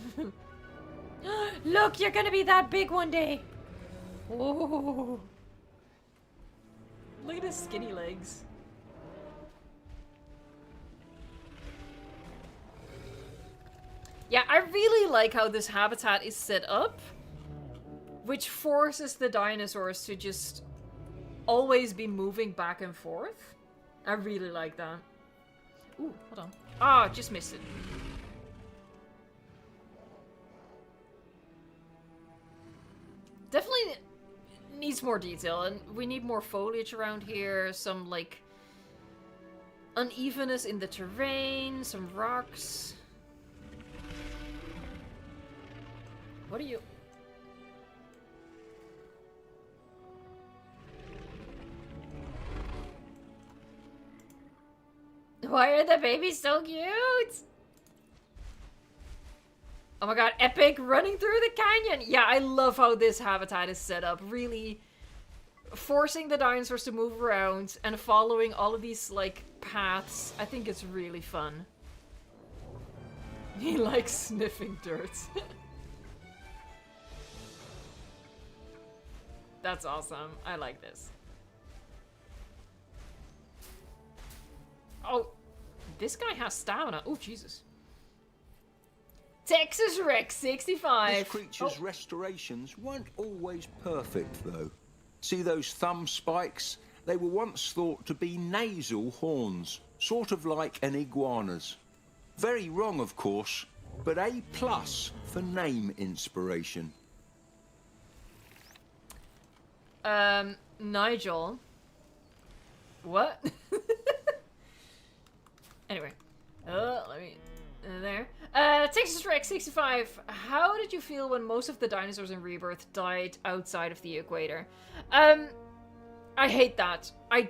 Look, you're gonna be that big one day! Oh. Look at his skinny legs. Yeah, I really like how this habitat is set up, which forces the dinosaurs to just always be moving back and forth. I really like that. Ooh, hold on. Ah, just missed it. Definitely needs more detail, and we need more foliage around here, some, like, unevenness in the terrain, some rocks. What are you... Why are the babies so cute? Oh my god, epic! Running through the canyon! Yeah, I love how this habitat is set up. Really forcing the dinosaurs to move around and following all of these, like, paths. I think it's really fun. He likes sniffing dirt. That's awesome. I like this. Oh, this guy has stamina. Oh, Jesus. Texas Rex 65. This creature's restorations weren't always perfect, though. See those thumb spikes? They were once thought to be nasal horns, sort of like an iguana's. Very wrong, of course, but A+ for name inspiration. Nigel. What? Anyway. Let me... there. Texas Rex 65. How did you feel when most of the dinosaurs in Rebirth died outside of the equator? I hate that. I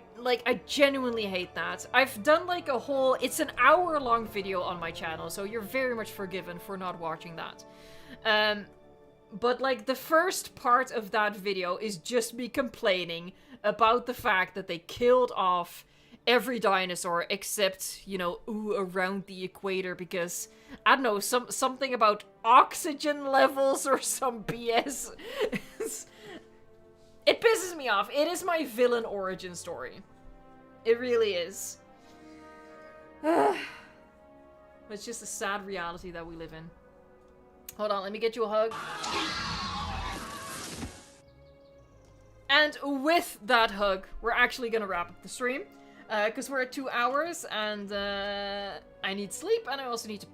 genuinely hate that. I've done like a whole... It's an hour-long video on my channel, so you're very much forgiven for not watching that. But like the first part of that video is just me complaining about the fact that they killed off every dinosaur except, you know, around the equator because, I don't know, something about oxygen levels or some BS. It pisses me off. It is my villain origin story. It really is. It's just a sad reality that we live in. Hold on, let me get you a hug. And with that hug, we're actually gonna wrap up the stream. Because we're at 2 hours, and I need sleep, and I also need to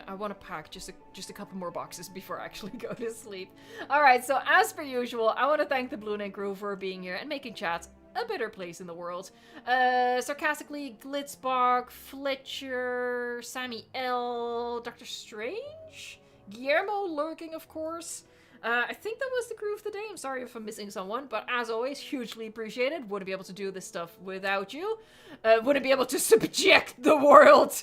I want to pack just a couple more boxes before I actually go to sleep. Alright, so as per usual, I want to thank the Blue Knight crew for being here and making chat a better place in the world. Sarcastically, Glitzbach, Fletcher, Sammy L, Dr. Strange, Guillermo lurking, of course. I think that was the crew of the day. I'm sorry if I'm missing someone, but as always, hugely appreciated. Wouldn't be able to do this stuff without you. Wouldn't be able to subject the world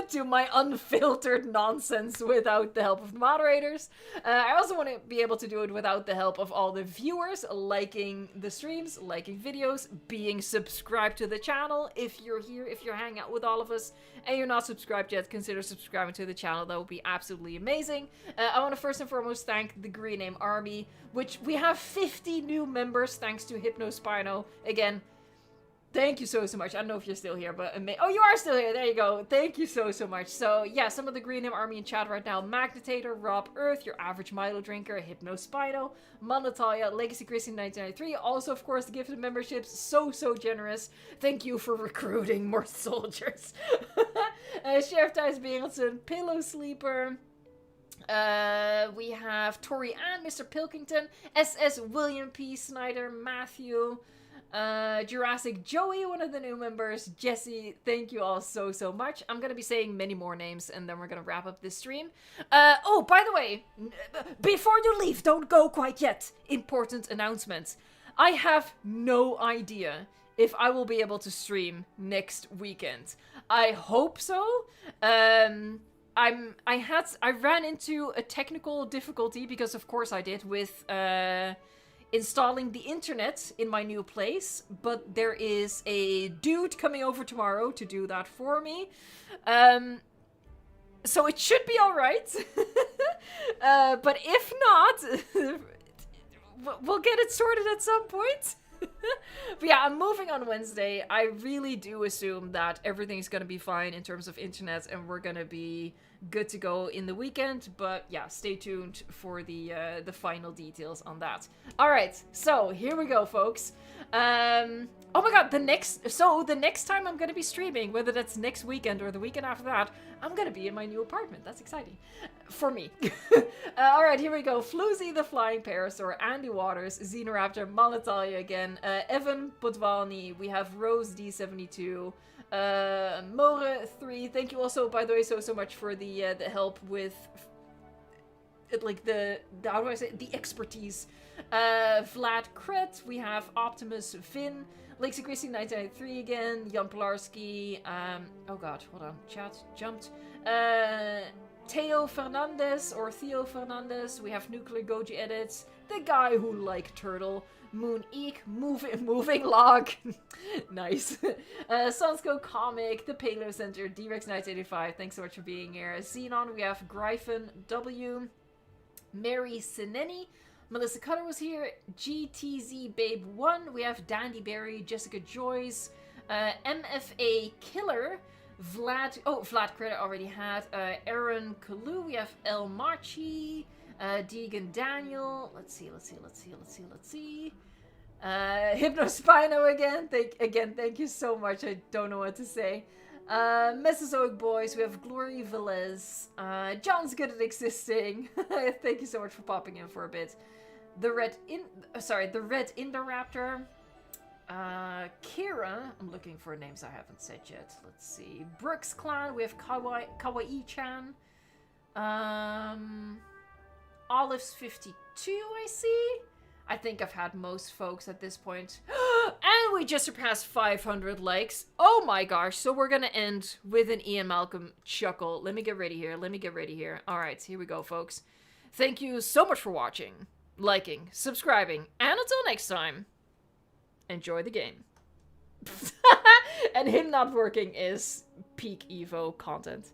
to my unfiltered nonsense without the help of the moderators. I also want to be able to do it without the help of all the viewers liking the streams, liking videos, being subscribed to the channel. If you're here, if you're hanging out with all of us, and you're not subscribed yet, consider subscribing to the channel. That would be absolutely amazing. I want to first and foremost thank the Green Name Army, which we have 50 new members thanks to Hypnospino. Again, thank you so much. I don't know if you're still here, but oh, you are still here. There you go. Thank you so much. So yeah, some of the Green Name Army in chat right now: Magnetator, Rob Earth, your average Milo drinker, Hypnospino, Monatalia, Legacy Chrissy 1993. Also, of course, the gifted memberships. So generous. Thank you for recruiting more soldiers. Sheriff Dice Berenson, Pillow Sleeper. We have Tori Ann, Mr. Pilkington, SS William P. Snyder, Matthew, Jurassic Joey, one of the new members, Jesse. Thank you all so much. I'm gonna be saying many more names and then we're gonna wrap up this stream. Oh, by the way, before you leave, don't go quite yet. Important announcement. I have no idea if I will be able to stream next weekend. I hope so. I ran into a technical difficulty, because of course I did, with installing the internet in my new place, but there is a dude coming over tomorrow to do that for me. So it should be alright. But if not, we'll get it sorted at some point. But yeah, I'm moving on Wednesday. I really do assume that everything's gonna be fine in terms of internet and we're gonna be good to go in the weekend. But yeah, stay tuned for the final details on that. Alright, so here we go, folks. Oh my god, the next time I'm gonna be streaming, whether that's next weekend or the weekend after that, I'm gonna be in my new apartment. That's exciting. For me. Alright, here we go. Floozy the Flying Parasaur, Andy Waters, Xenoraptor, Malatalia again, Evan Podvalny, we have Rose D72, More 3, thank you also, by the way, so much for the help with, like, how do I say it? The expertise. Vlad Kret, we have Optimus Vin, Lexi Christie 1993 again, Jan Polarski, oh god, hold on, chat jumped, Theo Fernandez, or Theo Fernandez, we have Nuclear Goji Edits, the guy who liked Turtle, Moon Eek, Moving Log, nice, Sunsco Comic, the Paleo Center, D-Rex 1985, thanks so much for being here, Xenon, we have Gryphon W, Mary Sineni, Melissa Cutter was here, GTZ Babe 1, we have Dandy Berry, Jessica Joyce, MFA Killer, Vlad Credit already had, Aaron Kalu, we have El Marchi, Deegan Daniel, let's see, Hypnospino again, thank you so much, I don't know what to say. Mesozoic Boys, we have Glory Velez, John's good at existing, thank you so much for popping in for a bit. The Red Indoraptor, Kira, I'm looking for names I haven't said yet, let's see, Brooks Clan, we have Kawaii-chan, Olives 52, I see. I think I've had most folks at this point. And we just surpassed 500 likes. Oh my gosh. So we're going to end with an Ian Malcolm chuckle. Let me get ready here. All right, here we go, folks. Thank you so much for watching, liking, subscribing, and until next time, enjoy the game. And him not working is peak Evo content.